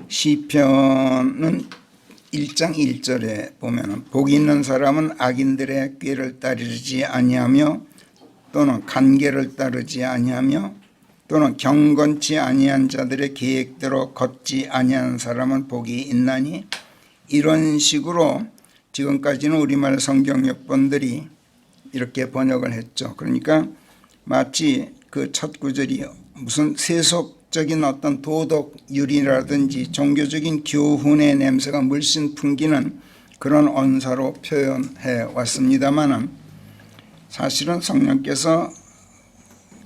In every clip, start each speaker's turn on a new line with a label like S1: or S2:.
S1: 시편은 1장 1절에 보면 복 있는 사람은 악인들의 꾀를 따르지 아니하며 또는 간계를 따르지 아니하며 또는 경건치 아니한 자들의 계획대로 걷지 아니한 사람은 복이 있나니, 이런 식으로 지금까지는 우리말 성경 역본들이 이렇게 번역을 했죠. 그러니까 마치 그 첫 구절이 무슨 세속적인 어떤 도덕윤리라든지 종교적인 교훈의 냄새가 물씬 풍기는 그런 언사로 표현해 왔습니다만은, 사실은 성령께서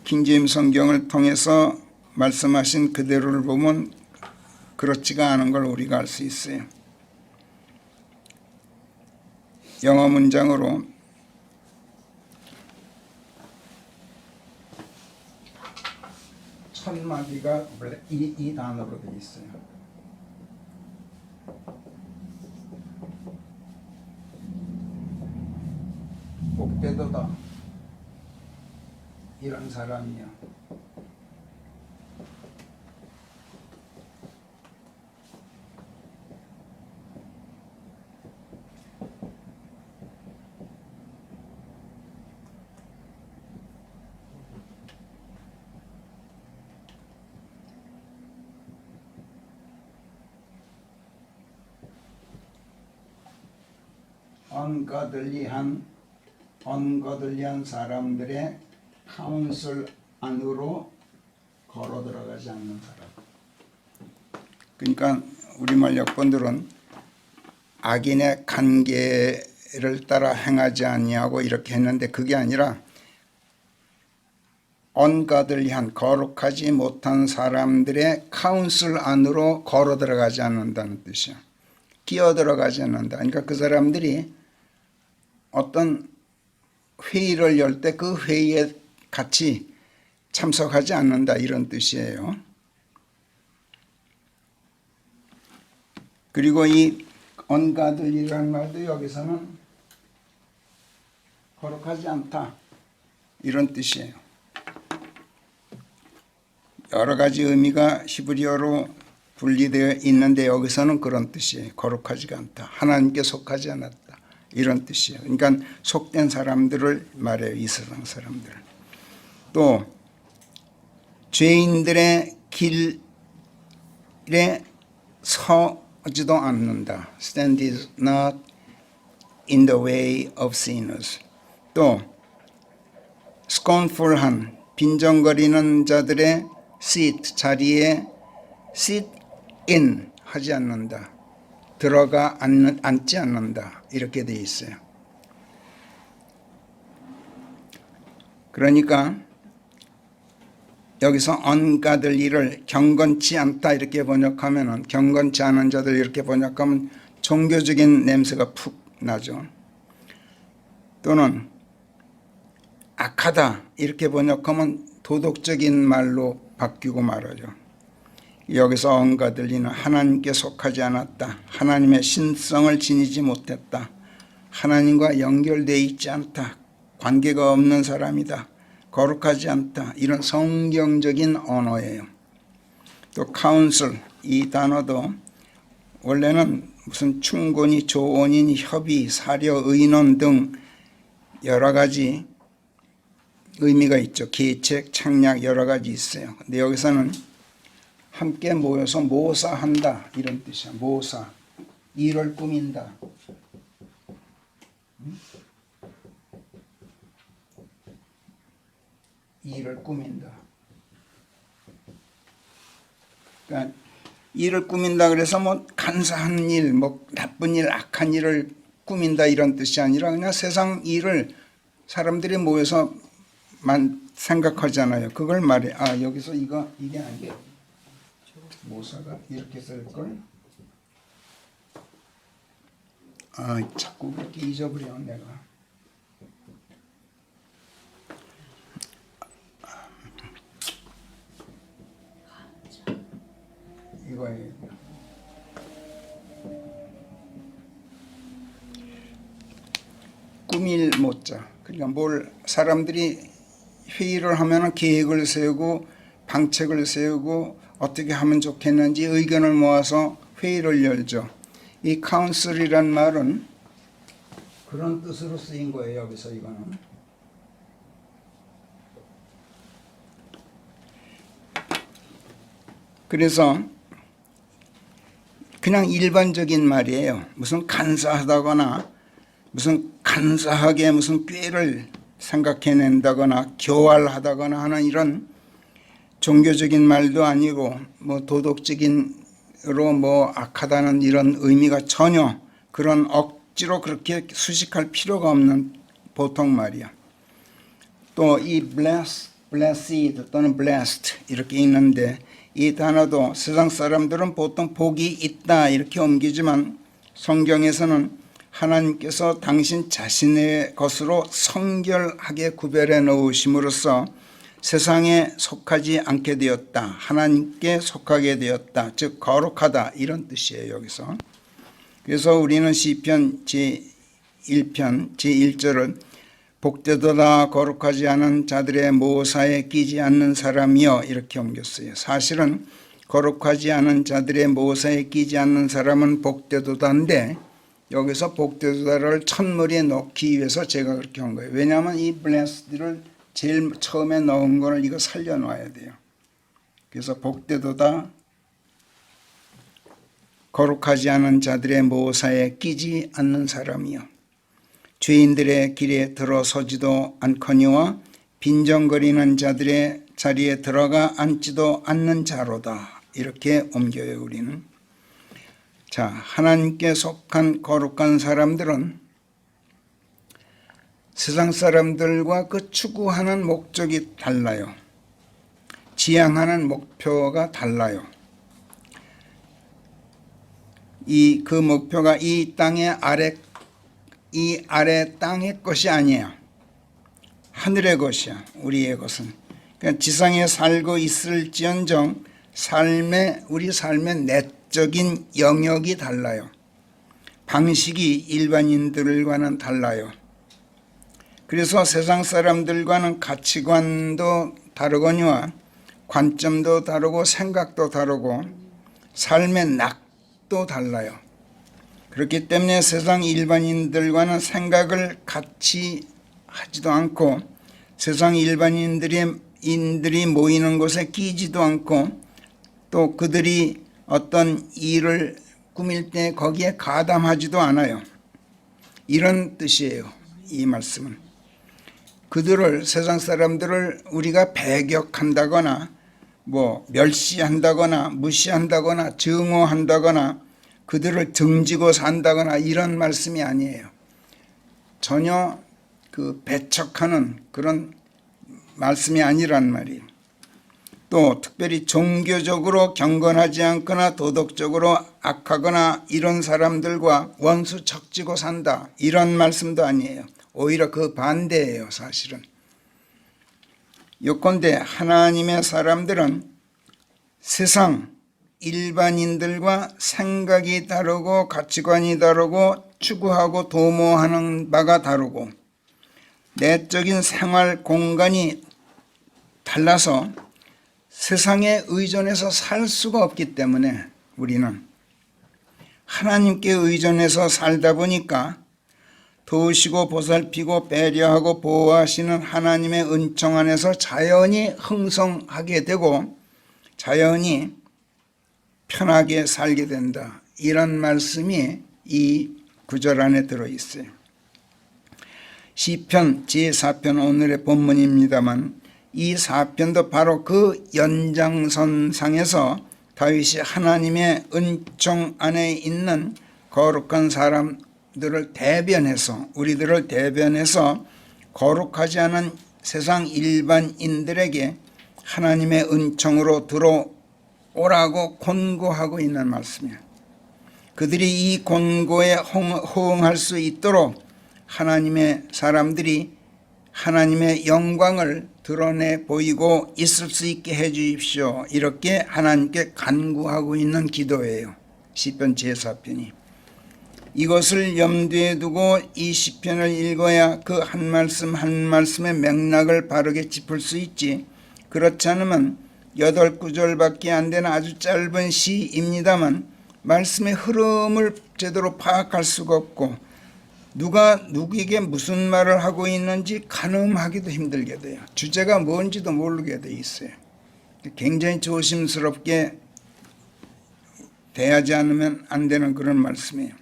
S1: 킹제임스 성경을 통해서 말씀하신 그대로를 보면 그렇지가 않은 걸 우리가 알 수 있어요. 영어 문장으로 첫 마디가 이 단어로 되어 있어요. 복되도다 이런 사람이요. 언거들리한 사람들의 카운슬 안으로 걸어 들어가지 않는 사람. 그러니까 우리말 역본들은 악인의 간계를 따라 행하지 아니하고 이렇게 했는데, 그게 아니라 언거들리한 거룩하지 못한 사람들의 카운슬 안으로 걸어 들어가지 않는다는 뜻이야. 끼어 들어가지 않는다. 그러니까 그 사람들이 어떤 회의를 열 때 그 회의에 같이 참석하지 않는다, 이런 뜻이에요. 그리고 이 언가들이라는 말도 여기서는 거룩하지 않다, 이런 뜻이에요. 여러 가지 의미가 히브리어로 분리되어 있는데 여기서는 그런 뜻이에요. 거룩하지가 않다, 하나님께 속하지 않았다, 이런 뜻이에요. 그러니까 속된 사람들을 말해요, 이 세상 사람들. 또 죄인들의 길에 서지도 않는다. Stand is not in the way of sinners. 또 scornful한, 빈정거리는 자들의 seat, 자리에 sit in 하지 않는다, 들어가 앉지 않는다, 이렇게 되어 있어요. 그러니까 여기서 언가들리를 경건치 않다 이렇게 번역하면은, 경건치 않은 자들 이렇게 번역하면 종교적인 냄새가 푹 나죠. 또는 악하다 이렇게 번역하면 도덕적인 말로 바뀌고 말하죠. 여기서 언가들리는 하나님께 속하지 않았다, 하나님의 신성을 지니지 못했다, 하나님과 연결되어 있지 않다, 관계가 없는 사람이다, 거룩하지 않다, 이런 성경적인 언어예요. 또 카운슬, 이 단어도 원래는 무슨 충고니, 조언이니, 협의, 사려, 의논 등 여러 가지 의미가 있죠. 계책, 책략 여러 가지 있어요. 근데 여기서는 함께 모여서 모사한다, 이런 뜻이야. 모사, 일을 꾸민다. 일을 꾸민다. 그러니까 일을 꾸민다 그래서 뭐 간사한 일, 뭐 나쁜 일, 악한 일을 꾸민다, 이런 뜻이 아니라 그냥 세상 일을 사람들이 모여서 생각하잖아요. 그걸 말해. 아, 여기서 이게 아니에요. 모사가 이렇게 쓸걸? 아, 자꾸 그렇게 잊어버려 내가. 이거예요. 꾸밀 못자. 그러니까 뭘 사람들이 회의를 하면은 계획을 세우고 방책을 세우고 어떻게 하면 좋겠는지 의견을 모아서 회의를 열죠. 이 카운슬이란 말은 그런 뜻으로 쓰인 거예요. 여기서 이거는. 그래서 그냥 일반적인 말이에요. 무슨 간사하다거나 무슨 간사하게 무슨 꾀를 생각해낸다거나 교활하다거나 하는 이런 종교적인 말도 아니고 뭐 도덕적인으로 뭐 악하다는 이런 의미가 전혀 그런 억지로 그렇게 수식할 필요가 없는 보통 말이야. 또 이 blessed 또는 blessed 이렇게 있는데 이 단어도 세상 사람들은 보통 복이 있다 이렇게 옮기지만 성경에서는 하나님께서 당신 자신의 것으로 성결하게 구별해 놓으심으로써 세상에 속하지 않게 되었다. 하나님께 속하게 되었다. 즉 거룩하다 이런 뜻이에요. 여기서. 그래서 우리는 시편 제1편 제1절을 복되도다 거룩하지 않은 자들의 모사에 끼지 않는 사람이여 이렇게 옮겼어요. 사실은 거룩하지 않은 자들의 모사에 끼지 않는 사람은 복되도다인데 여기서 복되도다를 첫머리에 넣기 위해서 제가 그렇게 한 거예요. 왜냐하면 이 blessed를 제일 처음에 넣은 거를 이거 살려놔야 돼요. 그래서 복되도다 거룩하지 않은 자들의 모사에 끼지 않는 사람이요 죄인들의 길에 들어서지도 않거니와 빈정거리는 자들의 자리에 들어가 앉지도 않는 자로다. 이렇게 옮겨요 우리는. 자, 하나님께 속한 거룩한 사람들은 세상 사람들과 그 추구하는 목적이 달라요. 지향하는 목표가 달라요. 그 목표가 이 아래 땅의 것이 아니에요. 하늘의 것이야. 우리의 것은. 그러니까 지상에 살고 있을지언정 우리 삶의 내적인 영역이 달라요. 방식이 일반인들과는 달라요. 그래서 세상 사람들과는 가치관도 다르거니와 관점도 다르고 생각도 다르고 삶의 낙도 달라요. 그렇기 때문에 세상 일반인들과는 생각을 같이 하지도 않고 세상 일반인들이 모이는 곳에 끼지도 않고 또 그들이 어떤 일을 꾸밀 때 거기에 가담하지도 않아요. 이런 뜻이에요. 이 말씀은. 세상 사람들을 우리가 배격한다거나 뭐 멸시한다거나 무시한다거나 증오한다거나 그들을 등지고 산다거나 이런 말씀이 아니에요. 전혀 그 배척하는 그런 말씀이 아니란 말이에요. 또 특별히 종교적으로 경건하지 않거나 도덕적으로 악하거나 이런 사람들과 원수 척지고 산다 이런 말씀도 아니에요. 오히려 그 반대예요. 사실은. 요컨대 하나님의 사람들은 세상 일반인들과 생각이 다르고 가치관이 다르고 추구하고 도모하는 바가 다르고 내적인 생활 공간이 달라서 세상에 의존해서 살 수가 없기 때문에 우리는 하나님께 의존해서 살다 보니까 도우시고 보살피고 배려하고 보호하시는 하나님의 은총 안에서 자연히 흥성하게 되고 자연히 편하게 살게 된다. 이런 말씀이 이 구절 안에 들어있어요. 시편 제4편 오늘의 본문입니다만 이 4편도 바로 그 연장선상에서 다윗이 하나님의 은총 안에 있는 거룩한 사람들을 대변해서 우리들을 대변해서 거룩하지 않은 세상 일반인들에게 하나님의 은총으로 들어오라고 권고하고 있는 말씀이에요. 그들이 이 권고에 호응할 수 있도록 하나님의 사람들이 하나님의 영광을 드러내 보이고 있을 수 있게 해 주십시오. 이렇게 하나님께 간구하고 있는 기도예요. 시편 제4편이. 이것을 염두에 두고 이 시편을 읽어야 그 한 말씀 한 말씀의 맥락을 바르게 짚을 수 있지. 그렇지 않으면 8구절밖에 안 되는 아주 짧은 시입니다만 말씀의 흐름을 제대로 파악할 수가 없고 누가 누구에게 무슨 말을 하고 있는지 가늠하기도 힘들게 돼요. 주제가 뭔지도 모르게 돼 있어요. 굉장히 조심스럽게 대하지 않으면 안 되는 그런 말씀이에요.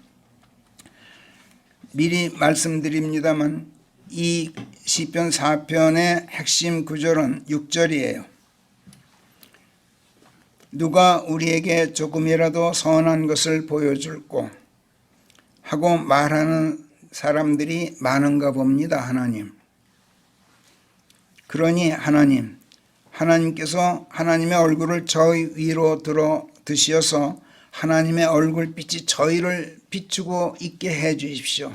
S1: 미리 말씀드립니다만 이 시편 4편의 핵심 구절은 6절이에요. 누가 우리에게 조금이라도 선한 것을 보여줄꼬 하고 말하는 사람들이 많은가 봅니다. 하나님. 그러니 하나님께서 하나님의 얼굴을 저희 위로 들어 드시어서 하나님의 얼굴빛이 저희를 비추고 있게 해 주십시오.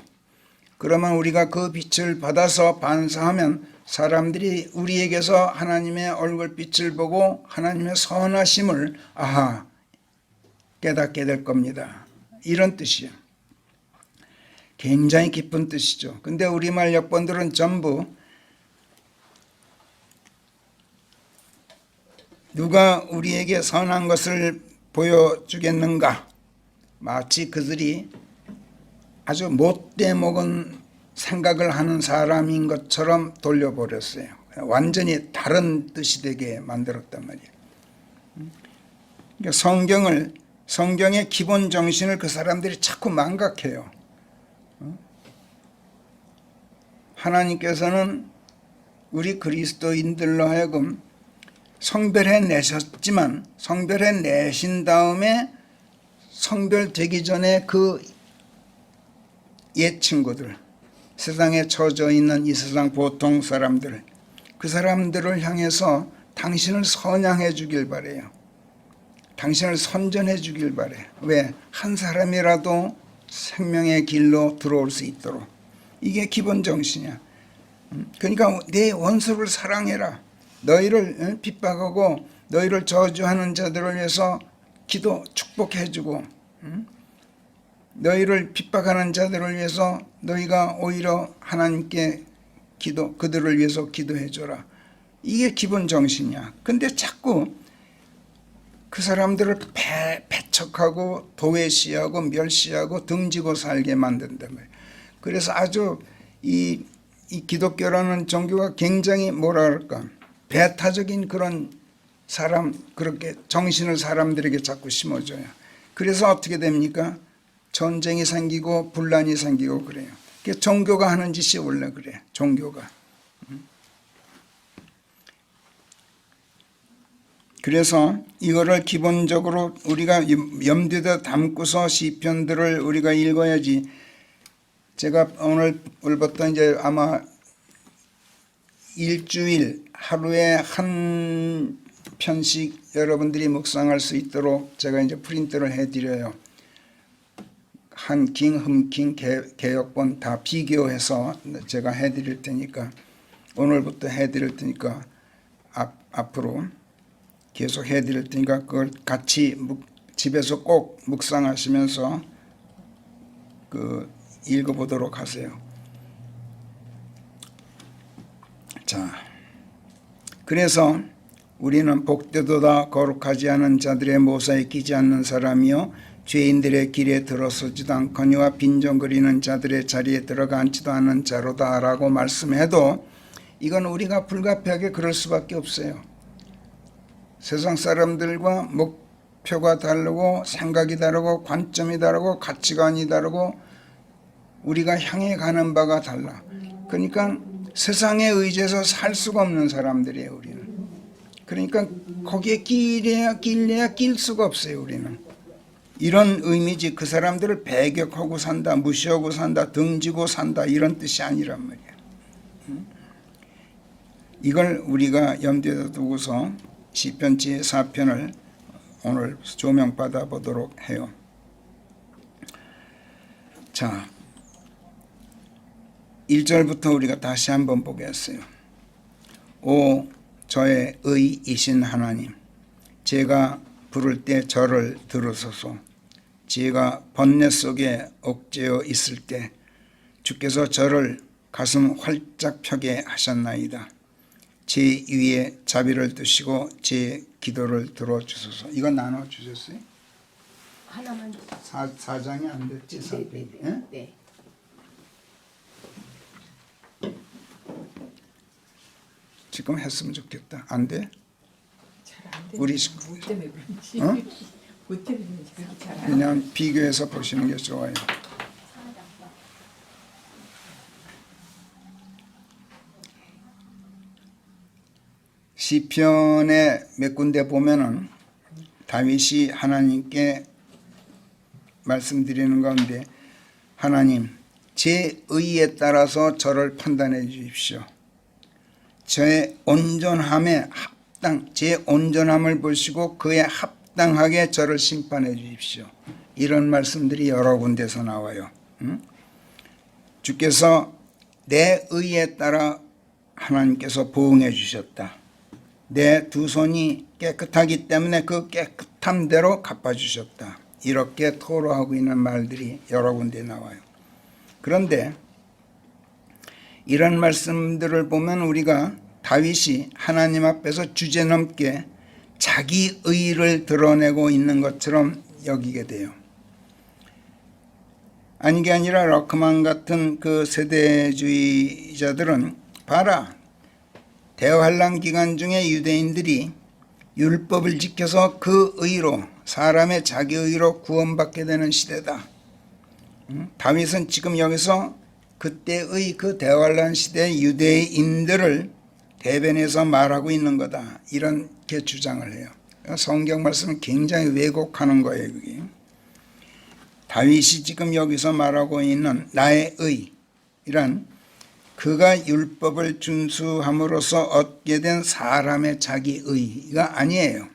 S1: 그러면 우리가 그 빛을 받아서 반사하면 사람들이 우리에게서 하나님의 얼굴빛을 보고 하나님의 선하심을 깨닫게 될 겁니다. 이런 뜻이요. 굉장히 깊은 뜻이죠. 근데 우리말 역본들은 전부 누가 우리에게 선한 것을 보여주겠는가? 마치 그들이 아주 못돼 먹은 생각을 하는 사람인 것처럼 돌려버렸어요. 완전히 다른 뜻이 되게 만들었단 말이에요. 그러니까 성경의 기본 정신을 그 사람들이 자꾸 망각해요. 하나님께서는 우리 그리스도인들로 하여금 성별해 내셨지만 성별해 내신 다음에 성별되기 전에 그 옛 친구들, 세상에 처져 있는 이 세상 보통 사람들, 그 사람들을 향해서 당신을 선양해 주길 바래요. 당신을 선전해 주길 바래. 왜? 한 사람이라도 생명의 길로 들어올 수 있도록. 이게 기본 정신이야. 그러니까 내 원수를 사랑해라. 너희를 핍박하고 너희를 저주하는 자들을 위해서 축복해 주고, 너희를 핍박하는 자들을 위해서 너희가 오히려 하나님께 그들을 위해서 기도해 줘라. 이게 기본 정신이야. 근데 자꾸 그 사람들을 배척하고 도외시하고 멸시하고 등지고 살게 만든단 말이에요. 그래서 아주 이 기독교라는 종교가 굉장히 뭐라 그럴까, 배타적인 그런 그렇게 정신을 사람들에게 자꾸 심어줘요. 그래서 어떻게 됩니까? 전쟁이 생기고 분란이 생기고 그래요. 종교가 하는 짓이 원래 그래. 종교가. 그래서 이거를 기본적으로 우리가 염두에 담고서 시편들을 우리가 읽어야지. 제가 오늘부터 이제 아마 일주일 하루에 한 편씩 여러분들이 묵상할 수 있도록 제가 이제 프린트를 해드려요. 한킹, 흠킹, 개역본 다 비교해서 제가 해드릴 테니까, 오늘부터 해드릴 테니까 앞으로 계속 해드릴 테니까 그걸 같이 집에서 꼭 묵상하시면서 읽어보도록 하세요. 자, 그래서 우리는 복되도다 거룩하지 않은 자들의 모사에 끼지 않는 사람이요 죄인들의 길에 들어서지도 않거니와 빈정거리는 자들의 자리에 들어가 앉지도 않는 자로다 라고 말씀해도 이건 우리가 불가피하게 그럴 수밖에 없어요. 세상 사람들과 목표가 다르고 생각이 다르고 관점이 다르고 가치관이 다르고 우리가 향해 가는 바가 달라. 그러니까 세상에 의지해서 살 수가 없는 사람들이에요, 우리는. 그러니까 거기에 끼려야 낄 수가 없어요, 우리는. 이런 의미지. 그 사람들을 배격하고 산다, 무시하고 산다, 등지고 산다, 이런 뜻이 아니란 말이야. 이걸 우리가 염두에 두고서 시편 제4편을 오늘 조명받아 보도록 해요. 자, 1절부터 우리가 다시 한번 보겠어요. 오 저의 의이신 하나님, 제가 부를 때 저를 들으소서. 제가 번뇌 속에 옥죄어 있을 때 주께서 저를 가슴 활짝 펴게 하셨나이다. 제 위에 자비를 두시고 제 기도를 들어주소서. 이거 나눠주셨어요?
S2: 하나만.
S1: 4장이 안 됐지?
S2: 네.
S1: 예?
S2: 네.
S1: 지금 했으면 좋겠다. 안 돼?
S2: 잘 안 돼.
S1: 우리
S2: 뭐 때문에 그런지.
S1: 어?
S2: 뭐 때문에 그런지 잘 안.
S1: 그냥 비교해서 보시는 게 좋아요. 시편에 몇 군데 보면은 다윗이 하나님께 말씀드리는 가운데 하나님, 제 의에 따라서 저를 판단해 주십시오. 저의 온전함에 제 온전함을 보시고 그에 합당하게 저를 심판해 주십시오. 이런 말씀들이 여러 군데서 나와요. 주께서 내 의에 따라 하나님께서 보응해 주셨다. 내 두 손이 깨끗하기 때문에 그 깨끗함대로 갚아주셨다. 이렇게 토로하고 있는 말들이 여러 군데 나와요. 그런데 이런 말씀들을 보면 우리가 다윗이 하나님 앞에서 주제넘게 자기 의를 드러내고 있는 것처럼 여기게 돼요. 아니 게 아니라 러크만 같은 그 세대주의자들은 봐라, 대환란 기간 중에 유대인들이 율법을 지켜서 그 의로, 사람의 자기 의로 구원받게 되는 시대다. 다윗은 지금 여기서 그때의 그 대환란 시대의 유대인들을 대변해서 말하고 있는 거다. 이렇게 주장을 해요. 성경 말씀은 굉장히 왜곡하는 거예요. 그게. 다윗이 지금 여기서 말하고 있는 나의 의란 그가 율법을 준수함으로써 얻게 된 사람의 자기 의가 아니에요.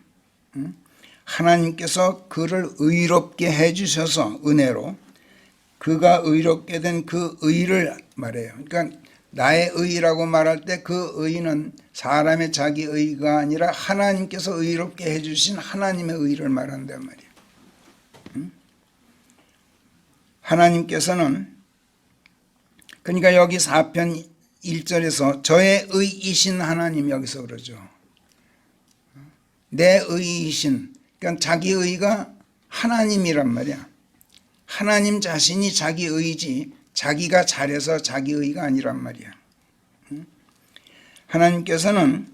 S1: 하나님께서 그를 의롭게 해주셔서 은혜로 그가 의롭게 된 그 의를 말해요. 그러니까 나의 의라고 말할 때 그 의는 사람의 자기 의가 아니라 하나님께서 의롭게 해주신 하나님의 의를 말한단 말이에요. 하나님께서는 그러니까 여기 4편 1절에서 저의 의이신 하나님 여기서 그러죠. 내 의이신, 그러니까 자기 의가 하나님이란 말이야. 하나님 자신이 자기 의지 자기가 잘해서 자기 의가 아니란 말이야. 하나님께서는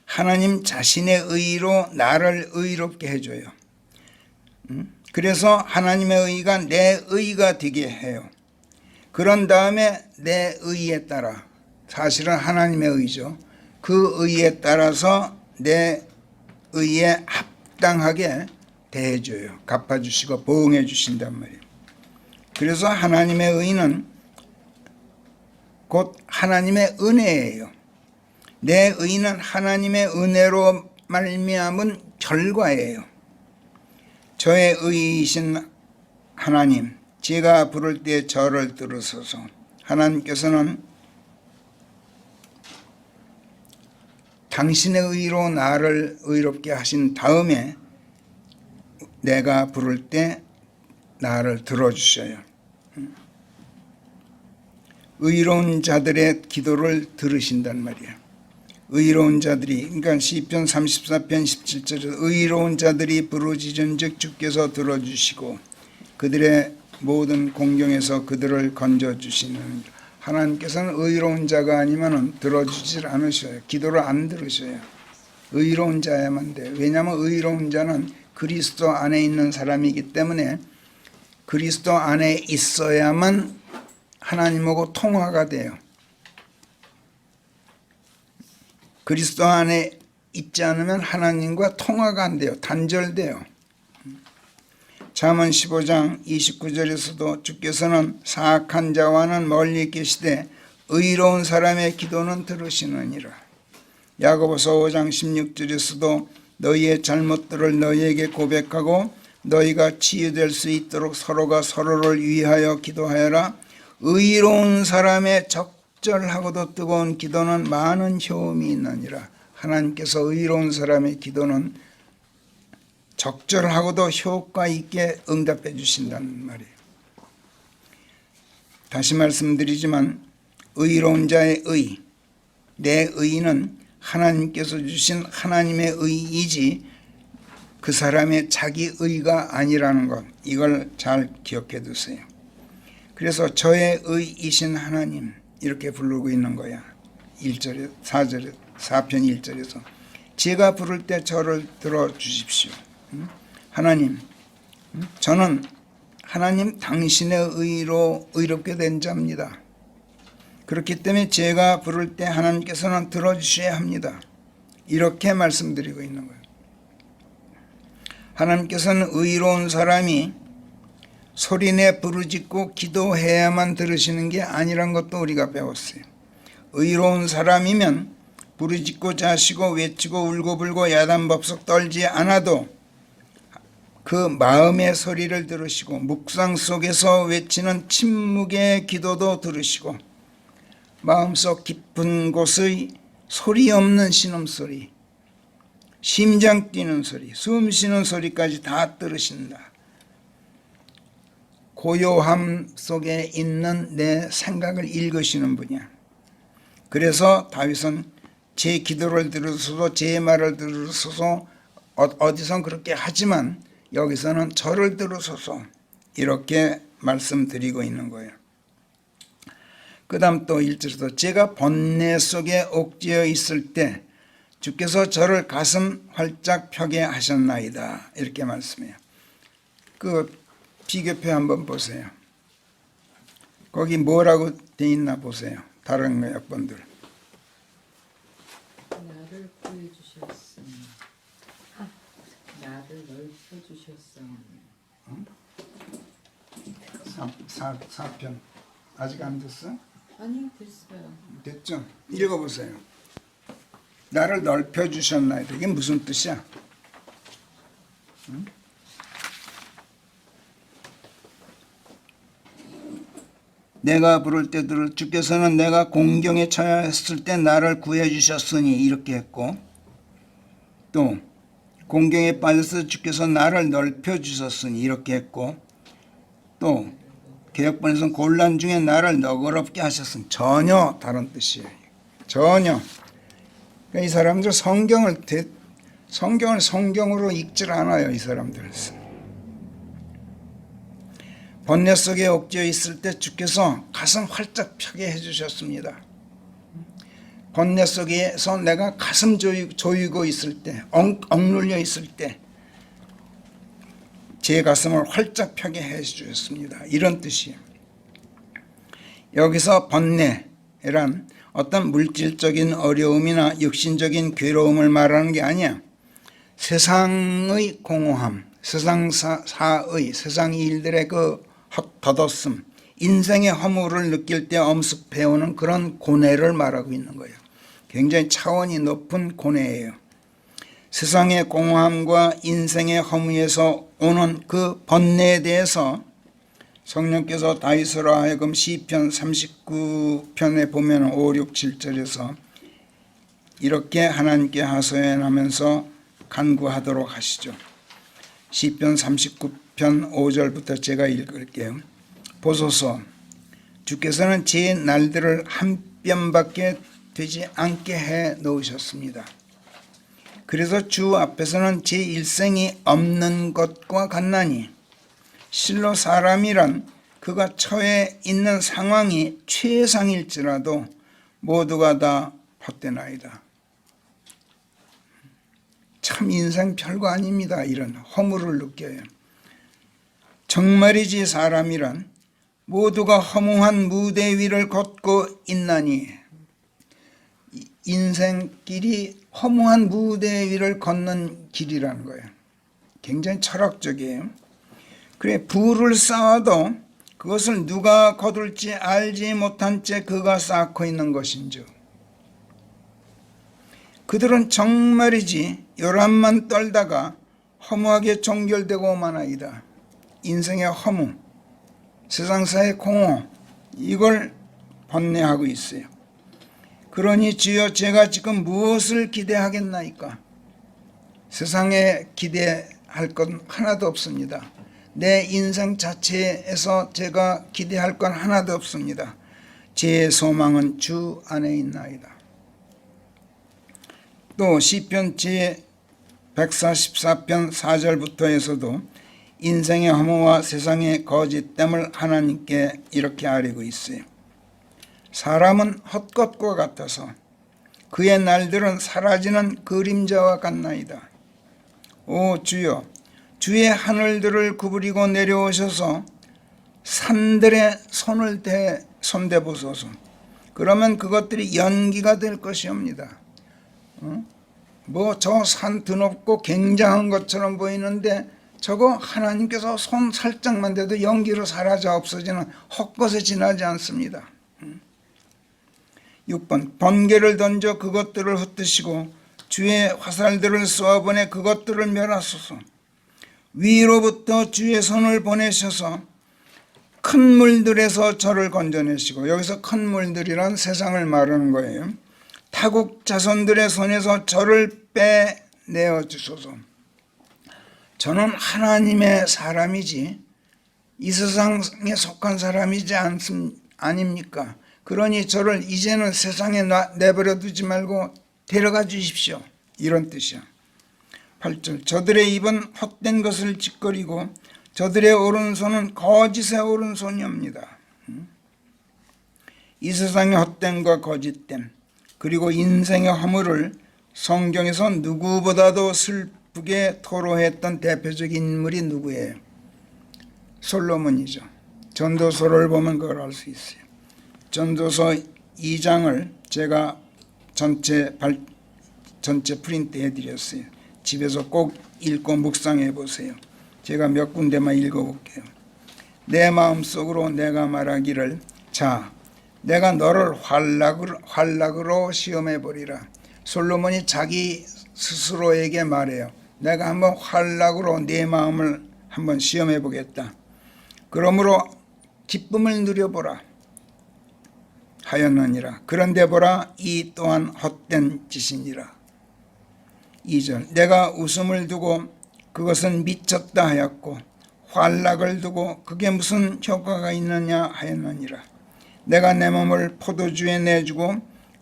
S1: 하나님 자신의 의로 나를 의롭게 해줘요. 그래서 하나님의 의가 내 의가 되게 해요. 그런 다음에 내 의에 따라, 사실은 하나님의 의죠. 그 의에 따라서 내 의에 합당하게 대해줘요. 갚아주시고 보응해 주신단 말이에요. 그래서 하나님의 의는 곧 하나님의 은혜예요. 내 의는 하나님의 은혜로 말미암은 결과예요. 저의 의이신 하나님, 제가 부를 때 저를 들으소서. 하나님께서는 당신의 의로 나를 의롭게 하신 다음에 내가 부를 때 나를 들어주셔요. 의로운 자들의 기도를 들으신단 말이에요. 의로운 자들이, 그러니까 시편 34편 17절에서 의로운 자들이 부르짖은즉 주께서 들어주시고 그들의 모든 공경에서 그들을 건져주시는, 하나님께서는 의로운 자가 아니면 들어주질 않으셔요. 기도를 안 들으셔요. 의로운 자야만 돼요. 왜냐하면 의로운 자는 그리스도 안에 있는 사람이기 때문에 그리스도 안에 있어야만 하나님하고 통화가 돼요. 그리스도 안에 있지 않으면 하나님과 통화가 안 돼요. 단절돼요. 잠언 15장 29절에서도 주께서는 사악한 자와는 멀리 계시되 의로운 사람의 기도는 들으시느니라. 야고보서 5장 16절에서도 너희의 잘못들을 너희에게 고백하고 너희가 치유될 수 있도록 서로가 서로를 위하여 기도하여라. 의로운 사람의 적절하고도 뜨거운 기도는 많은 효험이 있느니라. 하나님께서 의로운 사람의 기도는 적절하고도 효과 있게 응답해 주신다는 말이에요. 다시 말씀드리지만 의로운 자의 의, 내 의는 하나님께서 주신 하나님의 의이지 그 사람의 자기 의가 아니라는 것, 이걸 잘 기억해 두세요. 그래서 저의 의이신 하나님 이렇게 부르고 있는 거야. 1절에 4편 1절에서 제가 부를 때 저를 들어주십시오. 하나님, 저는 하나님 당신의 의로 의롭게 된 자입니다. 그렇기 때문에 제가 부를 때 하나님께서는 들어주셔야 합니다. 이렇게 말씀드리고 있는 거예요. 하나님께서는 의로운 사람이 소리내 부르짖고 기도해야만 들으시는 게 아니란 것도 우리가 배웠어요. 의로운 사람이면 부르짖고 자시고 외치고 울고불고 야단법석 떨지 않아도 그 마음의 소리를 들으시고 묵상 속에서 외치는 침묵의 기도도 들으시고 마음속 깊은 곳의 소리 없는 신음소리, 심장 뛰는 소리, 숨 쉬는 소리까지 다 들으신다. 고요함 속에 있는 내 생각을 읽으시는 분이야. 그래서 다윗은 제 기도를 들으소서 제 말을 들으소서 어디선 그렇게 하지만 여기서는 저를 들으소서 이렇게 말씀드리고 있는 거예요. 그 다음 또 1절에서 제가 번뇌 속에 옥죄어 있을 때 주께서 저를 가슴 활짝 펴게 하셨나이다 이렇게 말씀해요. 그 비교표 한번 보세요. 거기 뭐라고 돼 있나 보세요. 다른 몇 번들.
S3: 나를 구해주셨으니 나를 넓혀주셨으니
S1: 4편 아직 안 됐어?
S3: 아니요 됐어요.
S1: 됐죠? 읽어보세요. 나를 넓혀주셨나이다. 이게 무슨 뜻이야? 응? 내가 부를 때 들을 주께서는 내가 공경에 처했을 때 나를 구해주셨으니 이렇게 했고 또 공경에 빠져서 주께서 나를 넓혀주셨으니 이렇게 했고 또 개역본에서는 곤란 중에 나를 너그럽게 하셨으니 전혀 다른 뜻이에요. 전혀. 그러니까 이 사람들 성경을 성경으로 읽질 않아요. 이 사람들. 번뇌 속에 옥죄어 있을 때 주께서 가슴 활짝 펴게 해주셨습니다. 번뇌 속에서 내가 가슴 조이고 있을 때, 억눌려 있을 때 제 가슴을 활짝 펴게 해주셨습니다. 이런 뜻이에요. 여기서 번뇌란 어떤 물질적인 어려움이나 육신적인 괴로움을 말하는 게 아니야. 세상의 공허함, 세상사의 세상 일들의 그 덧없음, 인생의 허물을 느낄 때 엄습해오는 그런 고뇌를 말하고 있는 거예요. 굉장히 차원이 높은 고뇌예요. 세상의 공허함과 인생의 허무에서 오는 그 번뇌에 대해서 성령께서 다윗으로 하여금 시편 39편에 보면 5, 6, 7절에서 이렇게 하나님께 하소연하면서 간구하도록 하시죠. 시편 39편 5절부터 제가 읽을게요. 보소서, 주께서는 제 날들을 한 뼘밖에 되지 않게 해 놓으셨습니다. 그래서 주 앞에서는 제 일생이 없는 것과 같나니 실로 사람이란 그가 처해 있는 상황이 최상일지라도 모두가 다 헛되나이다. 참 인생 별거 아닙니다. 이런 허물을 느껴요. 정말이지 사람이란 모두가 허무한 무대 위를 걷고 있나니 인생길이 허무한 무대 위를 걷는 길이라는 거예요. 굉장히 철학적이에요. 그래 부를 쌓아도 그것을 누가 거둘지 알지 못한 채 그가 쌓고 있는 것인즉 그들은 정말이지 요란만 떨다가 허무하게 종결되고 마나이다. 인생의 허무, 세상사의 공허 이걸 번뇌하고 있어요. 그러니 주여 제가 지금 무엇을 기대하겠나이까? 세상에 기대할 건 하나도 없습니다. 내 인생 자체에서 제가 기대할 건 하나도 없습니다. 제 소망은 주 안에 있나이다. 또 시편 제 144편 4절부터에서도 인생의 허무와 세상의 거짓됨을 하나님께 이렇게 아뢰고 있어요. 사람은 헛것과 같아서 그의 날들은 사라지는 그림자와 같나이다. 오 주여, 주의 하늘들을 구부리고 내려오셔서 산들의 손대보소서. 그러면 그것들이 연기가 될 것이옵니다. 뭐 저 산 드높고 굉장한 것처럼 보이는데 저거 하나님께서 손 살짝만 대도 연기로 사라져 없어지는 헛것에 지나지 않습니다. 6번 번개를 던져 그것들을 흩으시고 주의 화살들을 쏘아보내 그것들을 멸하소서. 위로부터 주의 손을 보내셔서 큰 물들에서 저를 건져내시고, 여기서 큰 물들이란 세상을 말하는 거예요. 타국 자손들의 손에서 저를 빼내어 주소서. 저는 하나님의 사람이지 이 세상에 속한 사람이지 아닙니까? 그러니 저를 이제는 세상에 내버려 두지 말고 데려가 주십시오. 이런 뜻이야. 8절 저들의 입은 헛된 것을 짓거리고 저들의 오른손은 거짓의 오른손이옵니다. 이 세상의 헛됨과 거짓됨 그리고 인생의 허물을 성경에서 누구보다도 슬프게 토로했던 대표적인 인물이 누구예요? 솔로몬이죠. 전도서를 보면 그걸 알 수 있어요. 전도서 2장을 제가 전체 프린트 해드렸어요. 집에서 꼭 읽고 묵상해 보세요. 제가 몇 군데만 읽어볼게요. 내 마음속으로 내가 말하기를 자 내가 너를 활락으로 시험해 보리라. 솔로몬이 자기 스스로에게 말해요. 내가 한번 활락으로 네 마음을 한번 시험해 보겠다. 그러므로 기쁨을 누려보라 하였느니라. 그런데 보라 이 또한 헛된 짓이니라. 2절 내가 웃음을 두고 그것은 미쳤다 하였고 활락을 두고 그게 무슨 효과가 있느냐 하였느니라. 내가 내 몸을 포도주에 내주고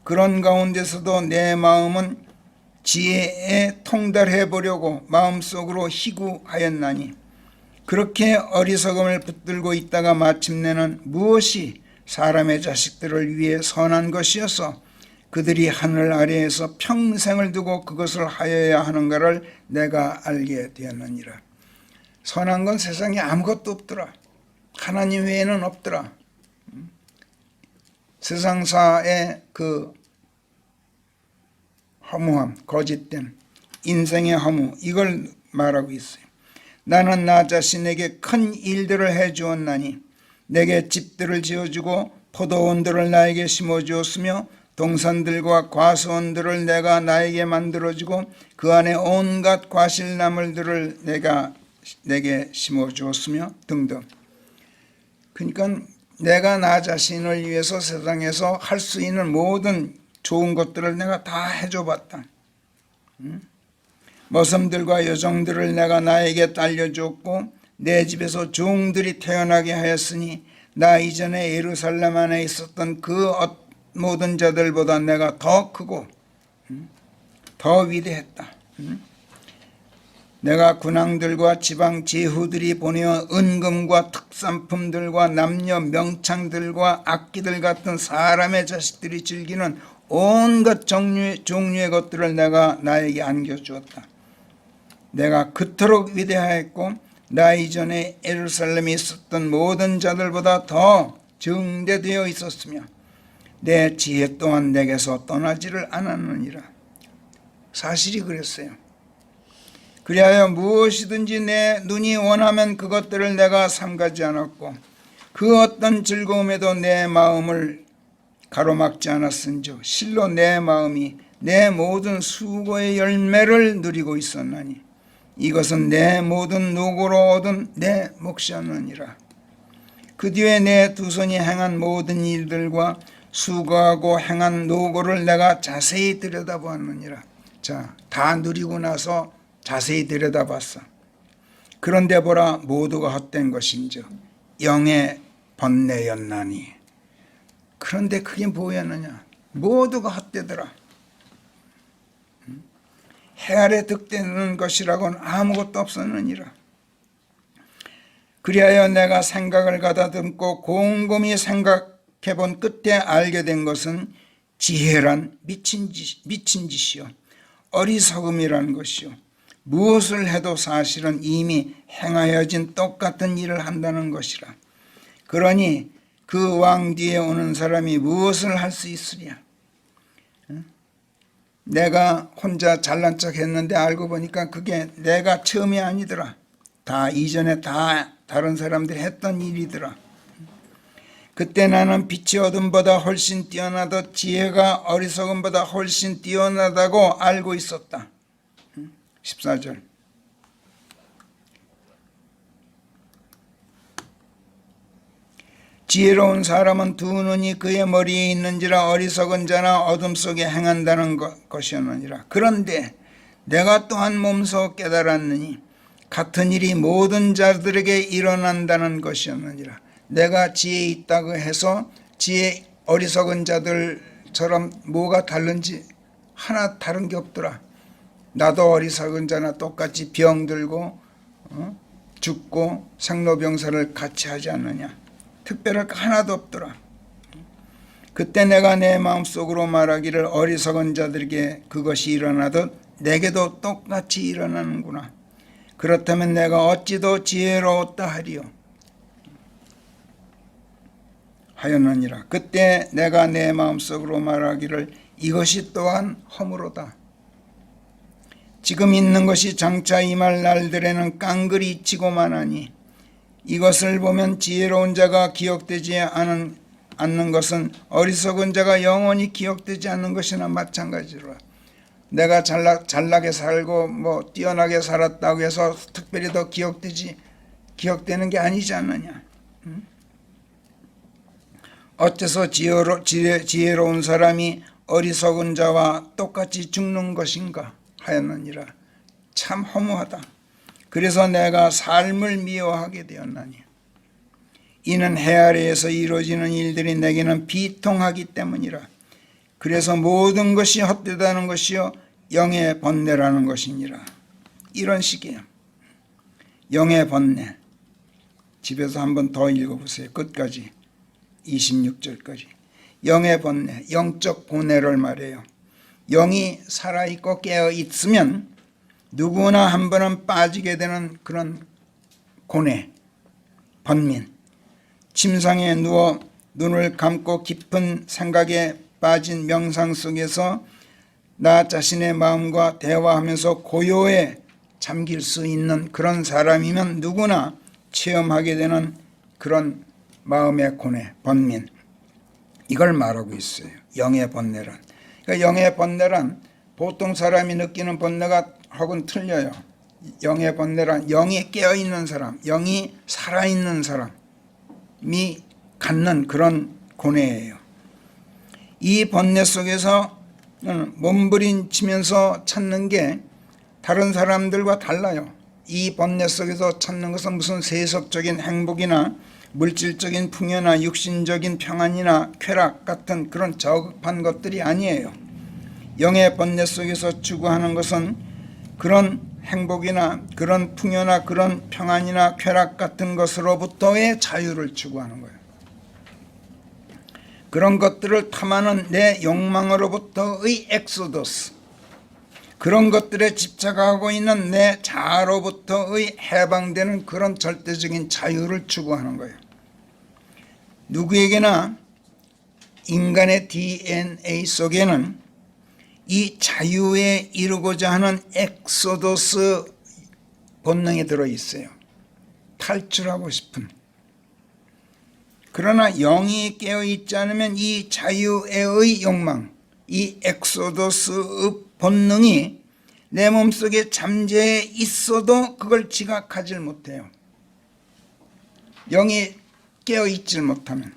S1: 그런 가운데서도 내 마음은 지혜에 통달해 보려고 마음속으로 희구하였나니 그렇게 어리석음을 붙들고 있다가 마침내는 무엇이 사람의 자식들을 위해 선한 것이어서 그들이 하늘 아래에서 평생을 두고 그것을 하여야 하는가를 내가 알게 되었느니라. 선한 건 세상에 아무것도 없더라. 하나님 외에는 없더라. 세상사의 그 허무함, 거짓됨, 인생의 허무 이걸 말하고 있어요. 나는 나 자신에게 큰 일들을 해주었나니 내게 집들을 지어주고 포도원들을 나에게 심어주었으며 동산들과 과수원들을 내가 나에게 만들어주고 그 안에 온갖 과실나물들을 내게 심어주었으며 등등. 그러니까 내가 나 자신을 위해서 세상에서 할 수 있는 모든 좋은 것들을 내가 다 해줘봤다. 머슴들과 여종들을 내가 나에게 딸려주었고 내 집에서 종들이 태어나게 하였으니 나 이전에 예루살렘 안에 있었던 그 모든 자들보다 내가 더 크고 더 위대했다. 내가 군왕들과 지방 제후들이 보내어 은금과 특산품들과 남녀 명창들과 악기들 같은 사람의 자식들이 즐기는 온갖 종류의 것들을 내가 나에게 안겨주었다. 내가 그토록 위대하였고 나 이전에 예루살렘에 있었던 모든 자들보다 더 정대되어 있었으며 내 지혜 또한 내게서 떠나지를 않았느니라. 사실이 그랬어요. 그리하여 무엇이든지 내 눈이 원하면 그것들을 내가 삼가지 않았고 그 어떤 즐거움에도 내 마음을 가로막지 않았은즉 실로 내 마음이 내 모든 수고의 열매를 누리고 있었나니 이것은 내 모든 노고로 얻은 내 몫이었느니라. 그 뒤에 내 두 손이 행한 모든 일들과 수고하고 행한 노고를 내가 자세히 들여다보았느니라. 자, 다 누리고 나서 자세히 들여다봤어. 그런데 보라 모두가 헛된 것인즉 영의 번뇌였나니. 그런데 그게 뭐였느냐? 모두가 헛되더라. 해 아래 득되는 것이라고는 아무것도 없었느니라. 그리하여 내가 생각을 가다듬고 곰곰이 생각해 본 끝에 알게 된 것은 지혜란 미친 짓이요 어리석음이라는 것이요 무엇을 해도 사실은 이미 행하여진 똑같은 일을 한다는 것이라. 그러니 그 왕 뒤에 오는 사람이 무엇을 할 수 있으랴. 내가 혼자 잘난 척 했는데 알고 보니까 그게 내가 처음이 아니더라. 다 이전에 다 다른 사람들이 했던 일이더라. 그때 나는 빛이 어둠보다 훨씬 뛰어나도 지혜가 어리석음보다 훨씬 뛰어나다고 알고 있었다. 14절. 지혜로운 사람은 두 눈이 그의 머리에 있는지라 어리석은 자나 어둠 속에 행한다는 것이었느니라. 그런데 내가 또한 몸소 깨달았느니 같은 일이 모든 자들에게 일어난다는 것이었느니라. 내가 지혜 있다고 해서 지혜 어리석은 자들처럼 뭐가 다른지 하나 다른 게 없더라. 나도 어리석은 자나 똑같이 병들고 죽고 생로병사를 같이 하지 않느냐. 특별할 거 하나도 없더라. 그때 내가 내 마음속으로 말하기를 어리석은 자들에게 그것이 일어나듯 내게도 똑같이 일어나는구나. 그렇다면 내가 어찌 더 지혜로웠다 하리요. 하였느니라. 그때 내가 내 마음속으로 말하기를 이것이 또한 허무로다. 지금 있는 것이 장차 임할 날들에는 깡그리 치고만 하니 이것을 보면 지혜로운 자가 기억되지 않는 것은 어리석은 자가 영원히 기억되지 않는 것이나 마찬가지로 내가 잘나게 살고 뭐 뛰어나게 살았다고 해서 특별히 더 기억되는 게 아니지 않느냐. 어째서 지혜로운 사람이 어리석은 자와 똑같이 죽는 것인가 하였느니라. 참 허무하다. 그래서 내가 삶을 미워하게 되었나니 이는 해 아래에서 이루어지는 일들이 내게는 비통하기 때문이라. 그래서 모든 것이 헛되다는 것이요 영의 번뇌라는 것이니라. 이런 식이에요. 영의 번뇌. 집에서 한번 더 읽어보세요. 끝까지 26절까지. 영의 번뇌, 영적 고뇌를 말해요. 영이 살아있고 깨어있으면 누구나 한 번은 빠지게 되는 그런 고뇌, 번민. 침상에 누워 눈을 감고 깊은 생각에 빠진 명상 속에서 나 자신의 마음과 대화하면서 고요에 잠길 수 있는 그런 사람이면 누구나 체험하게 되는 그런 마음의 고뇌, 번민. 이걸 말하고 있어요. 영의 번뇌란. 그러니까 영의 번뇌란 보통 사람이 느끼는 번뇌가 하고는 틀려요. 영의 번뇌란 영이 깨어있는 사람, 영이 살아있는 사람이 갖는 그런 고뇌예요. 이 번뇌 속에서 몸부림치면서 찾는 게 다른 사람들과 달라요. 이 번뇌 속에서 찾는 것은 무슨 세속적인 행복이나 물질적인 풍요나 육신적인 평안이나 쾌락 같은 그런 저급한 것들이 아니에요. 영의 번뇌 속에서 추구하는 것은 그런 행복이나 그런 풍요나 그런 평안이나 쾌락 같은 것으로부터의 자유를 추구하는 거예요. 그런 것들을 탐하는 내 욕망으로부터의 엑소더스, 그런 것들에 집착하고 있는 내 자아로부터의 해방되는 그런 절대적인 자유를 추구하는 거예요. 누구에게나 인간의 DNA 속에는 이 자유에 이루고자 하는 엑소더스 본능이 들어있어요. 탈출하고 싶은. 그러나 영이 깨어있지 않으면 이 자유의 욕망, 이 엑소더스의 본능이 내 몸속에 잠재해 있어도 그걸 지각하지 못해요. 영이 깨어있지 못하면.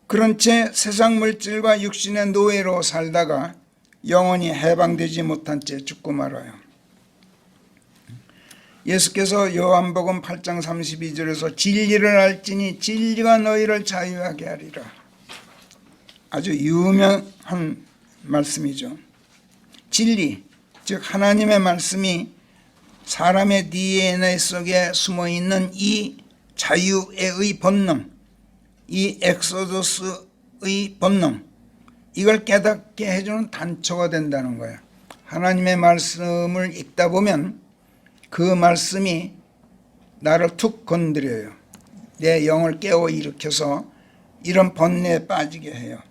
S1: 그런 채 세상 물질과 육신의 노예로 살다가 영원히 해방되지 못한 채 죽고 말아요. 예수께서 요한복음 8장 32절에서 진리를 알지니 진리가 너희를 자유하게 하리라. 아주 유명한 말씀이죠. 진리, 즉 하나님의 말씀이 사람의 DNA 속에 숨어있는 이 자유의 본능, 이 엑소더스의 본능, 이걸 깨닫게 해주는 단초가 된다는 거예요. 하나님의 말씀을 읽다 보면 그 말씀이 나를 툭 건드려요. 내 영을 깨워 일으켜서 이런 번뇌에 빠지게 해요.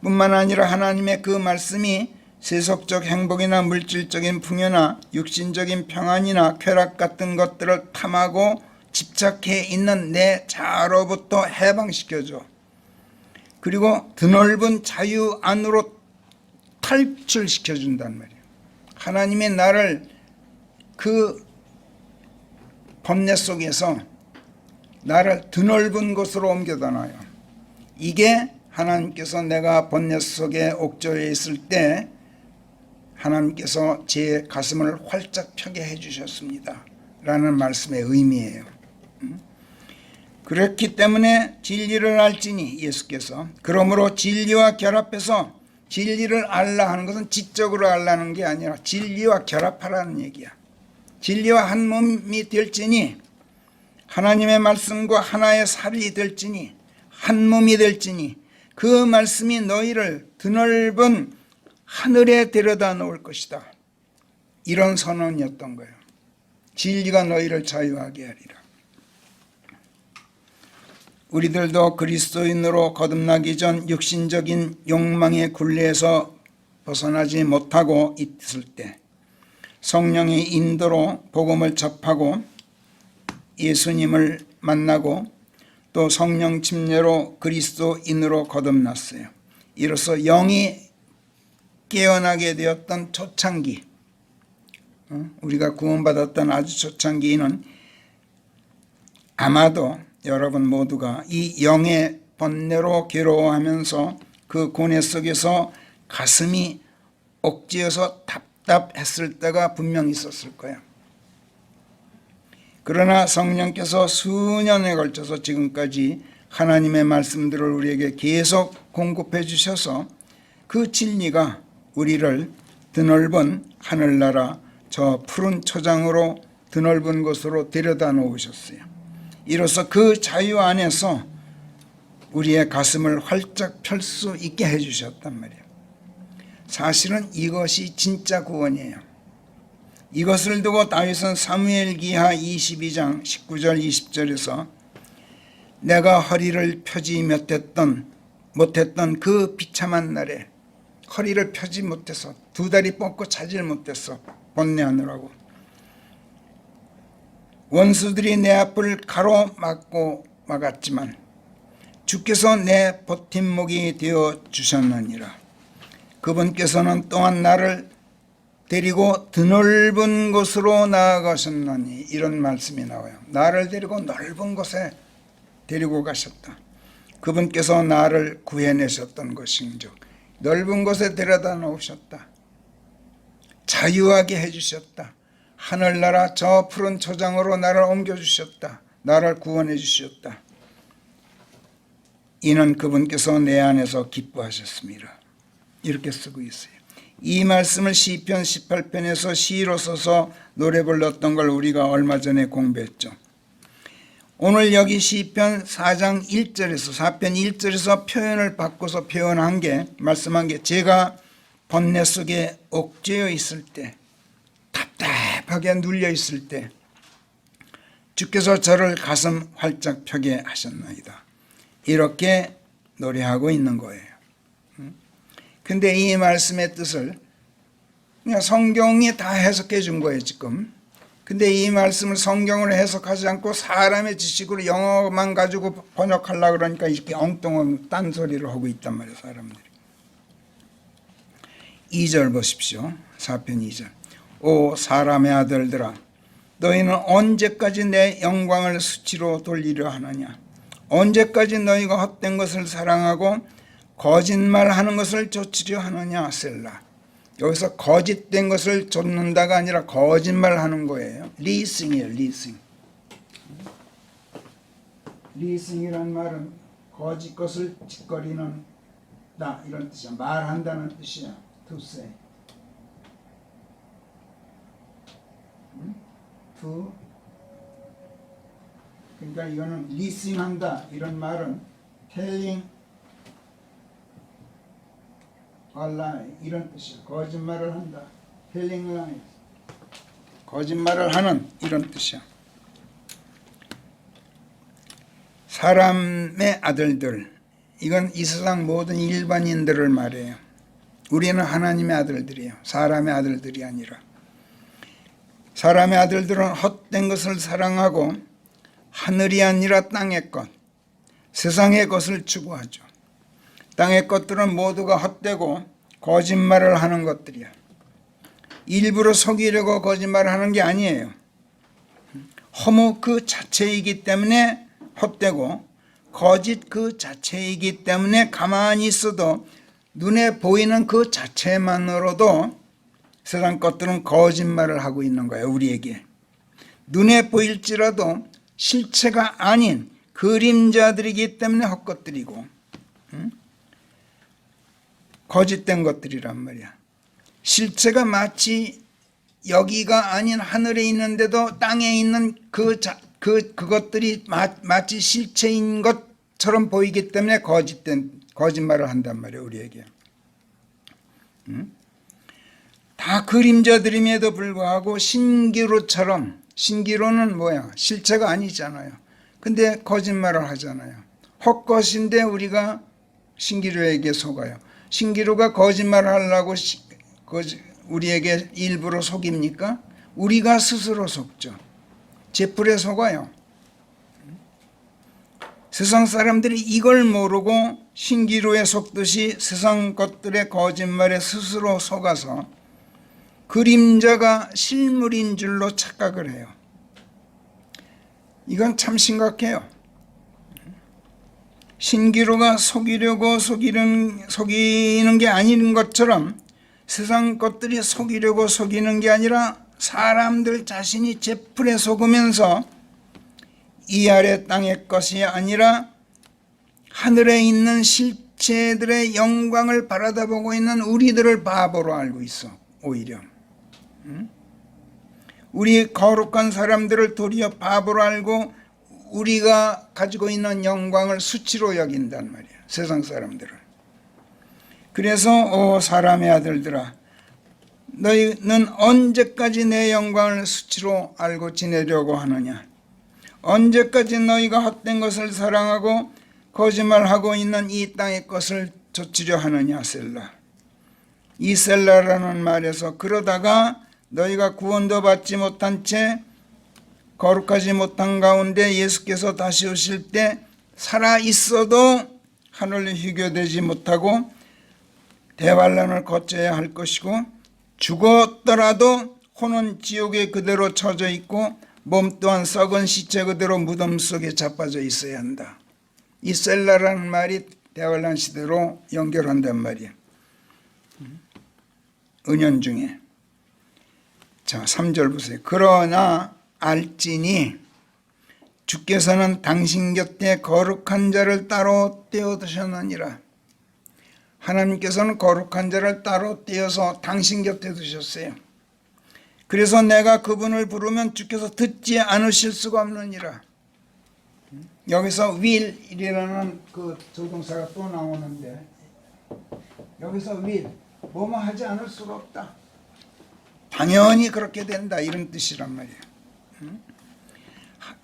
S1: 뿐만 아니라 하나님의 그 말씀이 세속적 행복이나 물질적인 풍요나 육신적인 평안이나 쾌락 같은 것들을 탐하고 집착해 있는 내 자아로부터 해방시켜줘. 그리고 드넓은 자유 안으로 탈출시켜준단 말이에요. 하나님의 나를 그 번뇌 속에서 나를 드넓은 곳으로 옮겨다 놔요. 이게 하나님께서 내가 번뇌 속에 옥조에 있을 때 하나님께서 제 가슴을 활짝 펴게 해주셨습니다 라는 말씀의 의미예요. 그렇기 때문에 진리를 알지니, 예수께서 그러므로 진리와 결합해서, 진리를 알라 하는 것은 지적으로 알라는 게 아니라 진리와 결합하라는 얘기야. 진리와 한 몸이 될지니, 하나님의 말씀과 하나의 살이 될지니, 한 몸이 될지니, 그 말씀이 너희를 드넓은 하늘에 데려다 놓을 것이다. 이런 선언이었던 거예요. 진리가 너희를 자유하게 하리라. 우리들도 그리스도인으로 거듭나기 전 육신적인 욕망의 굴레에서 벗어나지 못하고 있을 때 성령의 인도로 복음을 접하고 예수님을 만나고 또 성령 침례로 그리스도인으로 거듭났어요. 이로써 영이 깨어나게 되었던 초창기, 우리가 구원받았던 아주 초창기는 아마도 여러분 모두가 이 영의 번뇌로 괴로워하면서 그 고뇌 속에서 가슴이 옥죄어서 답답했을 때가 분명히 있었을 거예요. 그러나 성령께서 수년에 걸쳐서 지금까지 하나님의 말씀들을 우리에게 계속 공급해 주셔서 그 진리가 우리를 드넓은 하늘나라 저 푸른 초장으로 드넓은 곳으로 데려다 놓으셨어요. 이로써 그 자유 안에서 우리의 가슴을 활짝 펼 수 있게 해주셨단 말이에요. 사실은 이것이 진짜 구원이에요. 이것을 두고 다윗은 사무엘기하 22장 19절 20절에서 내가 허리를 펴지 못했던 그 비참한 날에 허리를 펴지 못해서 두 다리 뻗고 자질 못해서 번뇌하느라고 원수들이 내 앞을 가로막고 막았지만 주께서 내 버팀목이 되어 주셨느니라. 그분께서는 또한 나를 데리고 드넓은 곳으로 나아가셨나니, 이런 말씀이 나와요. 나를 데리고 넓은 곳에 데리고 가셨다. 그분께서 나를 구해내셨던 것인즉 넓은 곳에 데려다 놓으셨다. 자유하게 해주셨다. 하늘나라 저 푸른 초장으로 나를 옮겨주셨다. 나를 구원해 주셨다. 이는 그분께서 내 안에서 기뻐하셨습니다. 이렇게 쓰고 있어요. 이 말씀을 시편 18편에서 시로 써서 노래 불렀던 걸 우리가 얼마 전에 공부했죠. 오늘 여기 시편 4장 1절에서 4편 1절에서 표현을 바꿔서 표현한 게, 말씀한 게, 제가 번뇌 속에 옥죄어 있을 때, 답답하게 눌려 있을 때 주께서 저를 가슴 활짝 펴게 하셨나이다. 이렇게 노래하고 있는 거예요. 근데 이 말씀의 뜻을 그냥 성경이 다 해석해 준 거예요, 지금. 근데 이 말씀을 성경으로 해석하지 않고 사람의 지식으로 영어만 가지고 번역하려고 그러니까 이렇게 엉뚱한 딴소리를 하고 있단 말이에요, 사람들이. 2절 보십시오. 4편 2절. 오 사람의 아들들아, 너희는 언제까지 내 영광을 수치로 돌리려 하느냐? 언제까지 너희가 헛된 것을 사랑하고 거짓말하는 것을 좇으려 하느냐? 셀라. 여기서 거짓된 것을 좇는다가 아니라 거짓말하는 거예요. 리싱이에요. 리싱. 리싱이란 말은 거짓 것을 짓거리는 묻다 이런 뜻이야. 말한다는 뜻이야. to say. to 그러니까 이거는 listen한다 이런 말은 telling a lie 이런 뜻이야. 거짓말을 한다. telling lies. 거짓말을 하는 이런 뜻이야. 사람의 아들들, 이건 이 세상 모든 일반인들을 말해요. 우리는 하나님의 아들들이에요. 사람의 아들들이 아니라. 사람의 아들들은 헛된 것을 사랑하고 하늘이 아니라 땅의 것, 세상의 것을 추구하죠. 땅의 것들은 모두가 헛되고 거짓말을 하는 것들이야. 일부러 속이려고 거짓말을 하는 게 아니에요. 허무 그 자체이기 때문에 헛되고 거짓 그 자체이기 때문에 가만히 있어도 눈에 보이는 그 자체만으로도 세상 것들은 거짓말을 하고 있는 거예요. 우리에게. 눈에 보일지라도 실체가 아닌 그림자들이기 때문에 헛것들이고 거짓된 것들이란 말이야. 실체가 마치 여기가 아닌 하늘에 있는데도 땅에 있는 그것들이 마치 실체인 것처럼 보이기 때문에 거짓말을 한단 말이에요. 우리에게. 다 그림자들임에도 불구하고 신기루처럼, 신기루는 뭐야? 실체가 아니잖아요. 근데 거짓말을 하잖아요. 헛것인데 우리가 신기루에게 속아요. 신기루가 거짓말을 하려고 우리에게 일부러 속입니까? 우리가 스스로 속죠. 제풀에 속아요. 세상 사람들이 이걸 모르고 신기루에 속듯이 세상 것들의 거짓말에 스스로 속아서 그림자가 실물인 줄로 착각을 해요. 이건 참 심각해요. 신기루가 속이려고 속이는 게 아닌 것처럼 세상 것들이 속이려고 속이는 게 아니라 사람들 자신이 제풀에 속으면서 이 아래 땅의 것이 아니라 하늘에 있는 실체들의 영광을 바라다보고 있는 우리들을 바보로 알고 있어. 오히려 우리 거룩한 사람들을 도리어 바보로 알고 우리가 가지고 있는 영광을 수치로 여긴단 말이야. 세상 사람들을. 그래서 사람의 아들들아, 너희는 언제까지 내 영광을 수치로 알고 지내려고 하느냐? 언제까지 너희가 헛된 것을 사랑하고 거짓말하고 있는 이 땅의 것을 좇으려 하느냐? 셀라. 이 셀라라는 말에서 그러다가 너희가 구원도 받지 못한 채 거룩하지 못한 가운데 예수께서 다시 오실 때 살아 있어도 하늘로 휴교되지 못하고 대환란을 거쳐야 할 것이고 죽었더라도 혼은 지옥에 그대로 처져 있고 몸 또한 썩은 시체 그대로 무덤 속에 자빠져 있어야 한다. 이 셀라라는 말이 대환란 시대로 연결한단 말이에요. 은연중에. 자, 3절 보세요. 그러나 알지니 주께서는 당신 곁에 거룩한 자를 따로 떼어두셨느니라. 하나님께서는 거룩한 자를 따로 떼어서 당신 곁에 두셨어요. 그래서 내가 그분을 부르면 주께서 듣지 않으실 수가 없느니라. 여기서 will이라는 그 조동사가 또 나오는데 여기서 will, 뭐뭐 하지 않을 수가 없다. 당연히 그렇게 된다 이런 뜻이란 말이에요.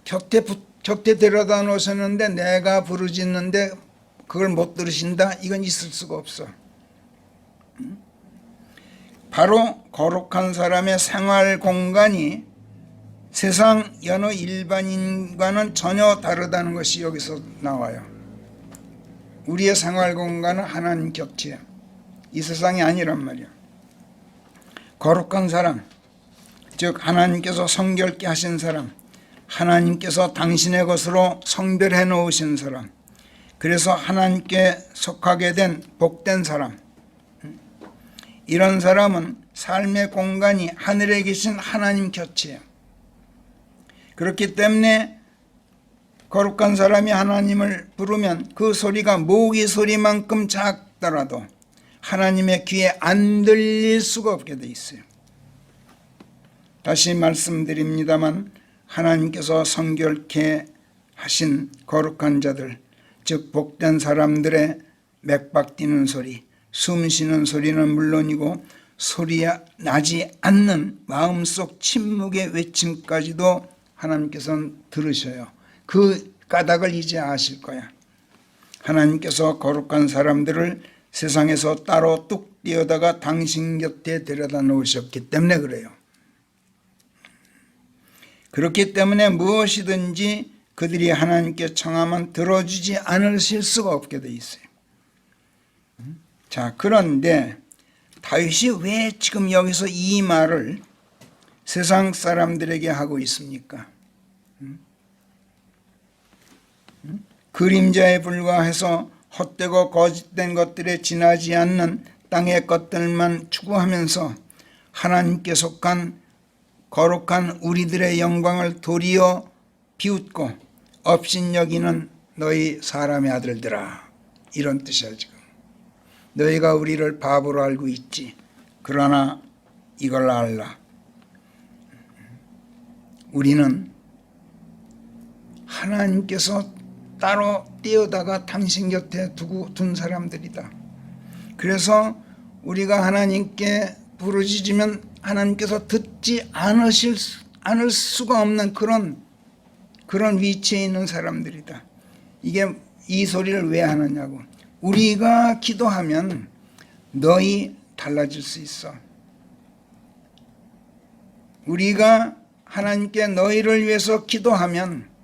S1: 곁에 데려다 놓으셨는데 내가 부르짖는데 그걸 못 들으신다? 이건 있을 수가 없어. 바로 거룩한 사람의 생활 공간이 세상 여느 일반인과는 전혀 다르다는 것이 여기서 나와요. 우리의 생활 공간은 하나님 곁이에요. 이 세상이 아니란 말이야. 거룩한 사람, 즉 하나님께서 성결케 하신 사람, 하나님께서 당신의 것으로 성별해 놓으신 사람, 그래서 하나님께 속하게 된 복된 사람, 이런 사람은 삶의 공간이 하늘에 계신 하나님 곁이에요. 그렇기 때문에 거룩한 사람이 하나님을 부르면 그 소리가 모기 소리만큼 작다 왔더라도 하나님의 귀에 안 들릴 수가 없게 돼 있어요. 다시 말씀드립니다만 하나님께서 성결케 하신 거룩한 자들, 즉 복된 사람들의 맥박 뛰는 소리, 숨 쉬는 소리는 물론이고 소리 나지 않는 마음속 침묵의 외침까지도 하나님께서는 들으셔요. 그 까닭을 이제 아실 거야. 하나님께서 거룩한 사람들을 세상에서 따로 뚝 띄어다가 당신 곁에 데려다 놓으셨기 때문에 그래요. 그렇기 때문에 무엇이든지 그들이 하나님께 청하면 들어주지 않으실 수가 없게 돼 있어요. 자, 그런데 다윗이 왜 지금 여기서 이 말을 세상 사람들에게 하고 있습니까? 그림자에 불과해서 헛되고 거짓된 것들에 지나지 않는 땅의 것들만 추구하면서 하나님께 속한 거룩한 우리들의 영광을 도리어 비웃고 업신여기는 너희 사람의 아들들아, 이런 뜻이야. 지금 너희가 우리를 바보로 알고 있지. 그러나 이걸 알라. 우리는 하나님께서 따로 띄어다가 당신 곁에 둔 사람들이다. 그래서 우리가 하나님께 부르짖으면 하나님께서 듣지 않을 수가 없는 그런 위치에 있는 사람들이다. 이게 이 소리를 왜 하느냐고. 우리가 기도하면 너희 달라질 수 있어. 우리가 하나님께 너희를 위해서 기도하면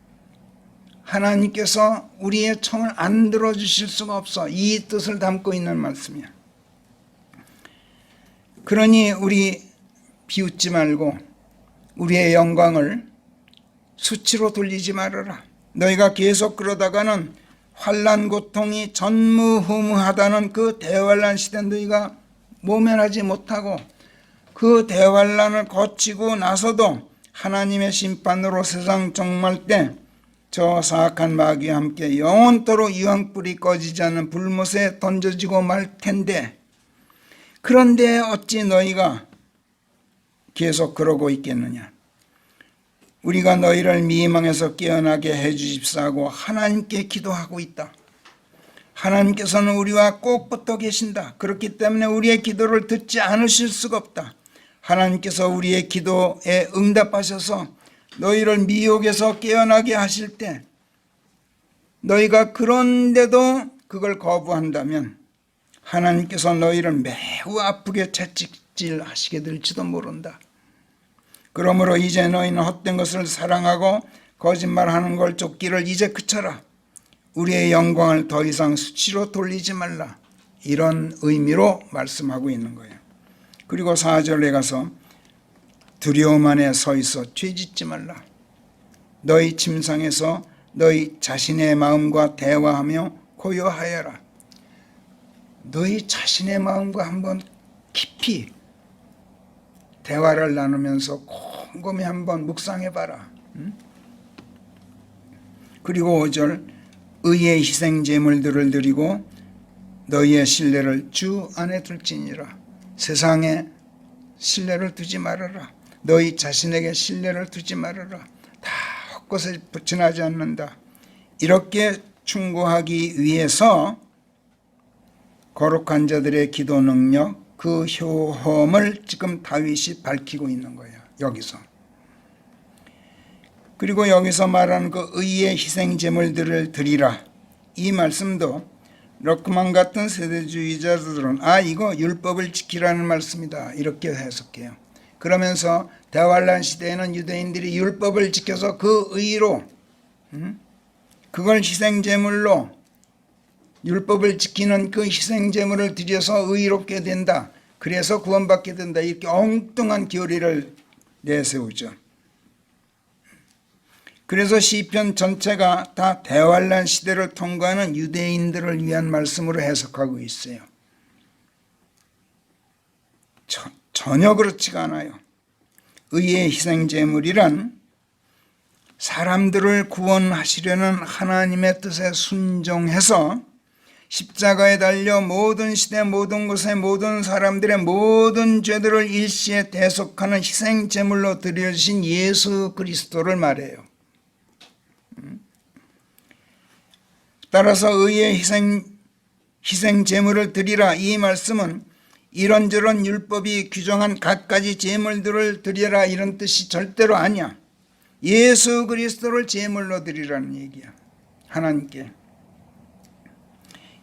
S1: 하나님께서 우리의 청을 안 들어주실 수가 없어. 이 뜻을 담고 있는 말씀이야. 그러니 우리 비웃지 말고 우리의 영광을 수치로 돌리지 말아라. 너희가 계속 그러다가는 환난 고통이 전무후무하다는 그 대환란 시대 너희가 모면하지 못하고 그 대환란을 거치고 나서도 하나님의 심판으로 세상 종말 때 저 사악한 마귀와 함께 영원토록 유황불이 꺼지지 않는 불못에 던져지고 말 텐데, 그런데 어찌 너희가 계속 그러고 있겠느냐. 우리가 너희를 미망에서 깨어나게 해주십사 하고 하나님께 기도하고 있다. 하나님께서는 우리와 꼭 붙어 계신다. 그렇기 때문에 우리의 기도를 듣지 않으실 수가 없다. 하나님께서 우리의 기도에 응답하셔서 너희를 미혹에서 깨어나게 하실 때 너희가 그런데도 그걸 거부한다면 하나님께서 너희를 매우 아프게 채찍질 하시게 될지도 모른다. 그러므로 이제 너희는 헛된 것을 사랑하고 거짓말하는 걸 쫓기를 이제 그쳐라. 우리의 영광을 더 이상 수치로 돌리지 말라. 이런 의미로 말씀하고 있는 거예요. 그리고 4절에 가서 두려움 안에 서 있어 죄짓지 말라. 너희 침상에서 너희 자신의 마음과 대화하며 고요하여라. 너희 자신의 마음과 한번 깊이 대화를 나누면서 곰곰이 한번 묵상해봐라. 그리고 5절 의의 희생제물들을 드리고 너희의 신뢰를 주 안에 둘지니라. 세상에 신뢰를 두지 말아라. 너희 자신에게 신뢰를 두지 말아라. 다 헛것에 지나지 않는다. 이렇게 충고하기 위해서 거룩한 자들의 기도 능력, 그 효험을 지금 다윗이 밝히고 있는 거예요. 여기서. 그리고 여기서 말하는 그 의의 희생제물들을 드리라. 이 말씀도 러크만 같은 세대주의자들은 이거 율법을 지키라는 말씀이다. 이렇게 해석해요. 그러면서 대환란 시대에는 유대인들이 율법을 지켜서 그 의로 그걸 희생제물로 율법을 지키는 그 희생제물을 드려서 의롭게 된다. 그래서 구원받게 된다. 이렇게 엉뚱한 교리를 내세우죠. 그래서 시편 전체가 다 대환란 시대를 통과하는 유대인들을 위한 말씀으로 해석하고 있어요. 전혀 그렇지가 않아요. 의의 희생제물이란 사람들을 구원하시려는 하나님의 뜻에 순종해서 십자가에 달려 모든 시대 모든 곳의 모든 사람들의 모든 죄들을 일시에 대속하는 희생 제물로 드려주신 예수 그리스도를 말해요. 따라서 의의 희생 제물을 드리라, 이 말씀은 이런저런 율법이 규정한 갖가지 제물들을 드려라 이런 뜻이 절대로 아니야. 예수 그리스도를 제물로 드리라는 얘기야. 하나님께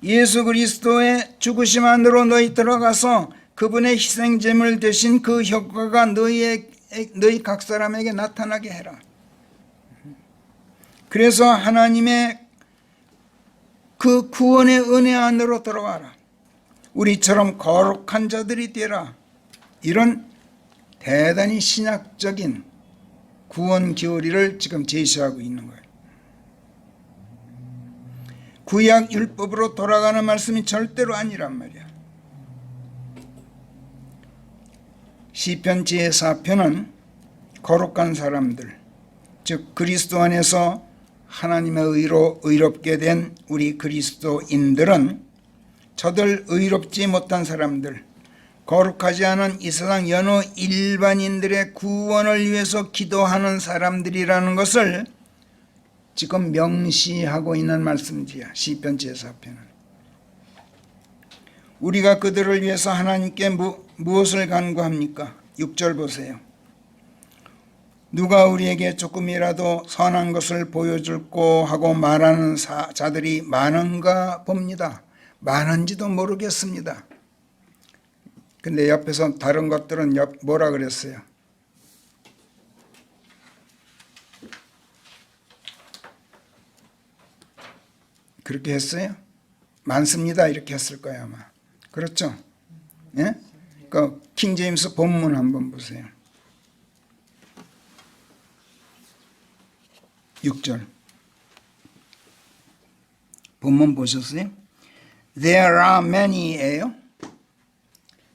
S1: 예수 그리스도의 죽으심 안으로 너희 들어가서 그분의 희생 제물 되신 그 효과가 너희 각 사람에게 나타나게 해라. 그래서 하나님의 그 구원의 은혜 안으로 들어와라. 우리처럼 거룩한 자들이 되라. 이런 대단히 신약적인 구원 교리를 지금 제시하고 있는 거예요. 구약 율법으로 돌아가는 말씀이 절대로 아니란 말이야. 시편 제4편은 거룩한 사람들, 즉 그리스도 안에서 하나님의 의로 의롭게 된 우리 그리스도인들은 저들 의롭지 못한 사람들, 거룩하지 않은 이 세상 여느 일반인들의 구원을 위해서 기도하는 사람들이라는 것을 지금 명시하고 있는 말씀이야. 시편 제4편은. 우리가 그들을 위해서 하나님께 무엇을 간구합니까? 6절 보세요. 누가 우리에게 조금이라도 선한 것을 보여줄꼬 하고 말하는 자들이 많은가 봅니다. 많은지도 모르겠습니다. 근데 옆에서 다른 것들은 뭐라 그랬어요? 그렇게 했어요? 많습니다 이렇게 했을 거예요 아마. 그렇죠? 예? 그 킹제임스 본문 한번 보세요. 6절 본문 보셨어요? There are many예요.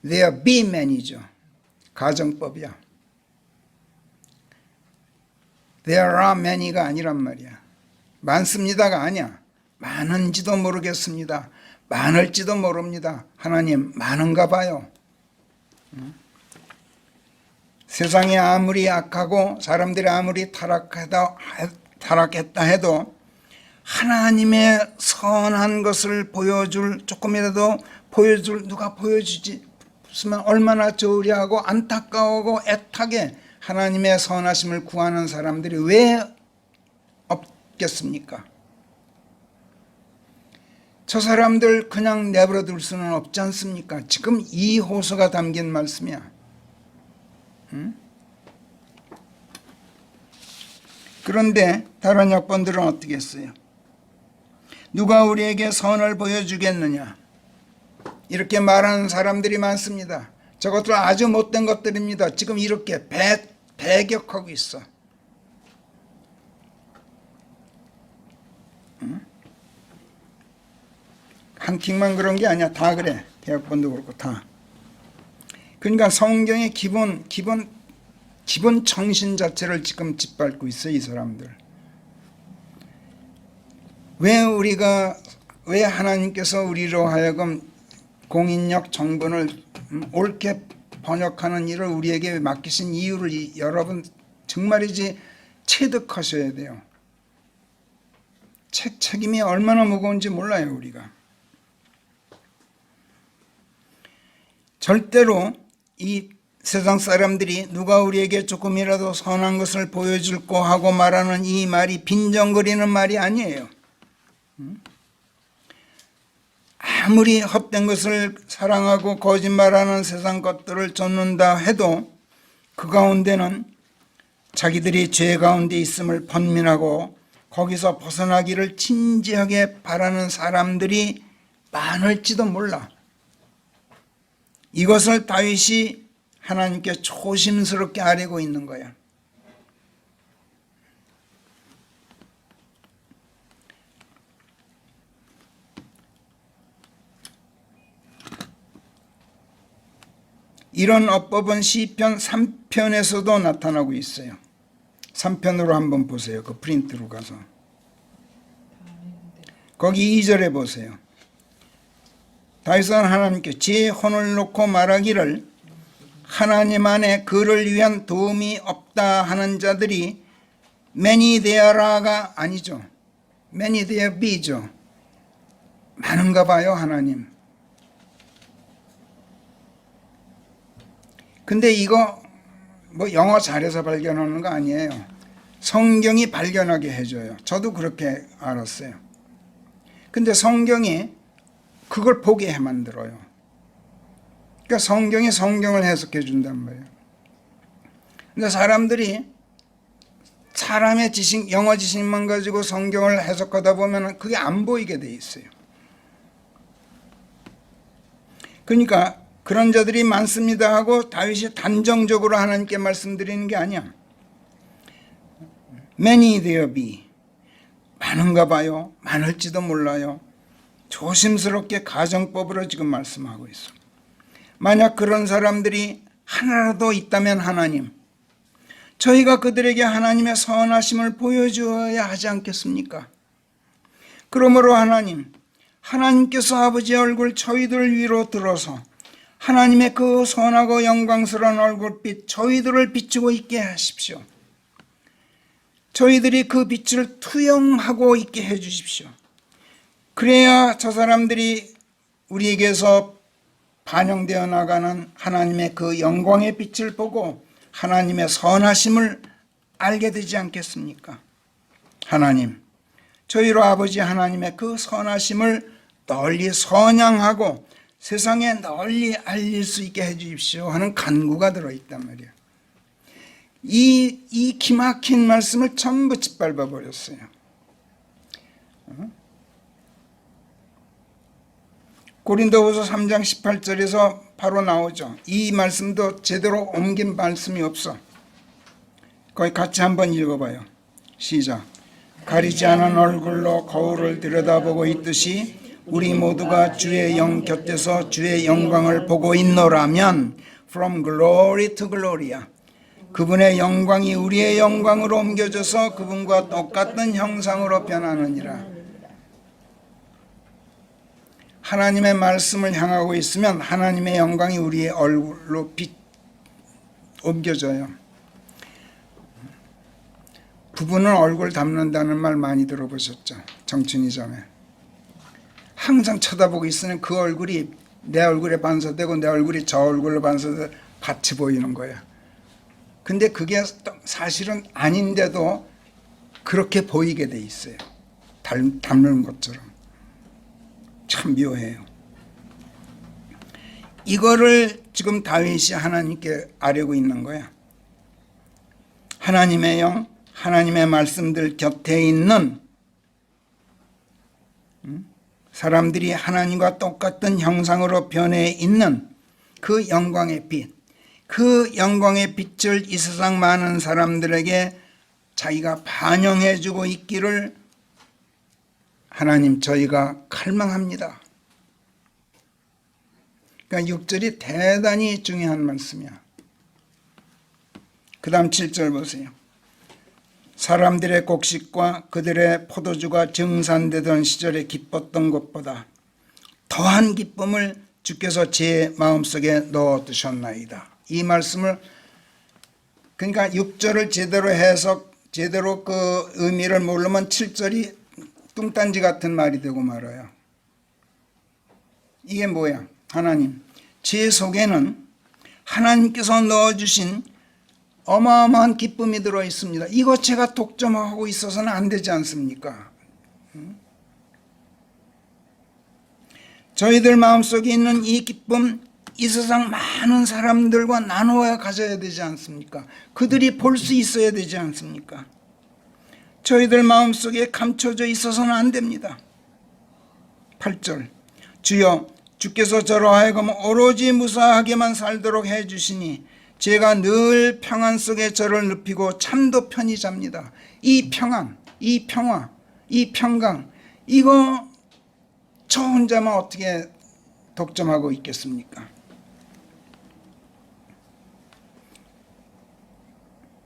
S1: There be many죠. 가정법이야. There are many가 아니란 말이야. 많습니다가 아니야. 많은지도 모르겠습니다. 많을지도 모릅니다. 하나님 많은가 봐요. 세상이 아무리 악하고 사람들이 아무리 타락했다 해도 하나님의 선한 것을 조금이라도 보여줄 누가 보여주지 없으면 얼마나 좋으려 하고 안타까워하고 애타게 하나님의 선하심을 구하는 사람들이 왜 없겠습니까? 저 사람들 그냥 내버려 둘 수는 없지 않습니까? 지금 이 호소가 담긴 말씀이야. 그런데 다른 역본들은 어떻게 했어요? 누가 우리에게 선을 보여주겠느냐? 이렇게 말하는 사람들이 많습니다. 저것들 아주 못된 것들입니다. 지금 이렇게 배격하고 있어. 한 킹만 그런 게 아니야. 다 그래. 대학본도 그렇고 다. 그러니까 성경의 기본 정신 자체를 지금 짓밟고 있어 이 사람들. 왜 하나님께서 우리로 하여금 공인력 정본을 옳게 번역하는 일을 우리에게 맡기신 이유를 여러분 정말이지 체득하셔야 돼요. 책임이 얼마나 무거운지 몰라요 우리가. 절대로 이 세상 사람들이 누가 우리에게 조금이라도 선한 것을 보여줄꼬 하고 말하는 이 말이 빈정거리는 말이 아니에요. 아무리 헛된 것을 사랑하고 거짓말하는 세상 것들을 쫓는다 해도 그 가운데는 자기들이 죄 가운데 있음을 번민하고 거기서 벗어나기를 진지하게 바라는 사람들이 많을지도 몰라. 이것을 다윗이 하나님께 조심스럽게 아뢰고 있는 거야. 이런 어법은 시편 3편에서도 나타나고 있어요. 3편으로 한번 보세요. 그 프린트로 가서. 거기 2절에 보세요. 다윗은 하나님께 제 혼을 놓고 말하기를 하나님 안에 그를 위한 도움이 없다 하는 자들이 many there가 아니죠. many there be죠. 많은가 봐요, 하나님. 근데 이거 뭐 영어 잘해서 발견하는 거 아니에요. 성경이 발견하게 해줘요. 저도 그렇게 알았어요. 근데 성경이 그걸 보게 만들어요. 그러니까 성경이 성경을 해석해 준단 말이에요. 근데 사람들이 사람의 지식, 영어 지식만 가지고 성경을 해석하다 보면 그게 안 보이게 돼 있어요. 그러니까 그런 자들이 많습니다 하고 다윗이 단정적으로 하나님께 말씀드리는 게 아니야. Many there be. 많은가 봐요. 많을지도 몰라요. 조심스럽게 가정법으로 지금 말씀하고 있어. 만약 그런 사람들이 하나라도 있다면 하나님, 저희가 그들에게 하나님의 선하심을 보여주어야 하지 않겠습니까? 그러므로 하나님, 하나님께서 아버지의 얼굴 저희들 위로 들어서 하나님의 그 선하고 영광스러운 얼굴빛 저희들을 비추고 있게 하십시오. 저희들이 그 빛을 투영하고 있게 해 주십시오. 그래야 저 사람들이 우리에게서 반영되어 나가는 하나님의 그 영광의 빛을 보고 하나님의 선하심을 알게 되지 않겠습니까? 하나님, 저희로 아버지 하나님의 그 선하심을 널리 선양하고 세상에 널리 알릴 수 있게 해 주십시오 하는 간구가 들어있단 말이에요. 이 기막힌 말씀을 전부 짓밟아 버렸어요. 고린도후서 3장 18절에서 바로 나오죠. 이 말씀도 제대로 옮긴 말씀이 없어. 거기 같이 한번 읽어봐요. 시작. 가리지 않은 얼굴로 거울을 들여다보고 있듯이 우리 모두가 주의 영 곁에서 주의 영광을 보고 있노라면 from glory to glory야. 그분의 영광이 우리의 영광으로 옮겨져서 그분과 똑같은 형상으로 변하느니라. 하나님의 말씀을 향하고 있으면 하나님의 영광이 우리의 얼굴로 옮겨져요. 부부는 얼굴 닮는다는 말 많이 들어보셨죠? 정춘이 전에. 항상 쳐다보고 있으면 그 얼굴이 내 얼굴에 반사되고 내 얼굴이 저 얼굴로 반사돼 같이 보이는 거야. 근데 그게 사실은 아닌데도 그렇게 보이게 돼 있어요. 닮는 것처럼. 참 묘해요. 이거를 지금 다윗이 하나님께 아뢰고 있는 거야. 하나님의 영, 하나님의 말씀들 곁에 있는 사람들이 하나님과 똑같은 형상으로 변해 있는 그 영광의 빛, 그 영광의 빛을 이 세상 많은 사람들에게 자기가 반영해 주고 있기를 하나님 저희가 갈망합니다. 그러니까 6절이 대단히 중요한 말씀이야. 그 다음 7절 보세요. 사람들의 곡식과 그들의 포도주가 증산되던 시절에 기뻤던 것보다 더한 기쁨을 주께서 제 마음속에 넣어두셨나이다. 이 말씀을 그러니까 6절을 제대로 그 의미를 모르면 7절이 뚱딴지 같은 말이 되고 말아요. 이게 뭐야? 하나님, 제 속에는 하나님께서 넣어주신 어마어마한 기쁨이 들어있습니다. 이거 제가 독점하고 있어서는 안 되지 않습니까? 저희들 마음속에 있는 이 기쁨, 이 세상 많은 사람들과 나누어야 가져야 되지 않습니까? 그들이 볼 수 있어야 되지 않습니까? 저희들 마음속에 감춰져 있어서는 안 됩니다. 8절 주여 주께서 저로 하여금 오로지 무사하게만 살도록 해주시니 제가 늘 평안 속에 저를 눕히고 참도 편히 잡니다. 이 평안, 이 평화, 이 평강 이거 저 혼자만 어떻게 독점하고 있겠습니까?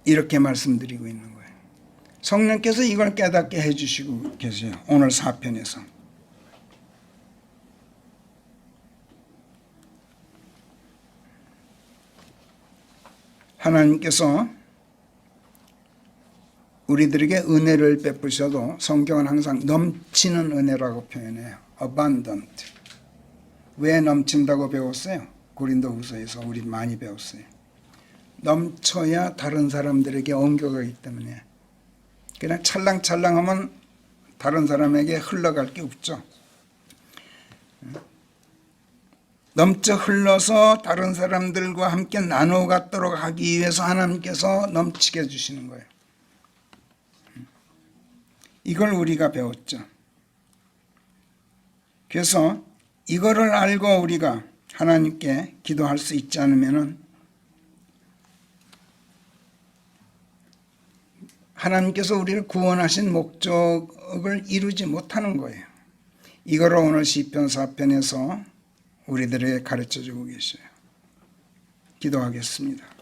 S1: 이렇게 말씀드리고 있는 거예요. 성령께서 이걸 깨닫게 해주시고 계세요. 오늘 4편에서. 하나님께서 우리들에게 은혜를 베푸셔도 성경은 항상 넘치는 은혜라고 표현해요. abundant. 왜 넘친다고 배웠어요? 고린도후서에서 우리 많이 배웠어요. 넘쳐야 다른 사람들에게 옮겨가기 때문에. 그냥 찰랑찰랑하면 다른 사람에게 흘러갈 게 없죠. 넘쳐 흘러서 다른 사람들과 함께 나누어 갖도록 하기 위해서 하나님께서 넘치게 해주시는 거예요. 이걸 우리가 배웠죠. 그래서 이거를 알고 우리가 하나님께 기도할 수 있지 않으면은 하나님께서 우리를 구원하신 목적을 이루지 못하는 거예요. 이거를 오늘 시편 4편에서 우리들에게 가르쳐 주고 계셔요. 기도하겠습니다.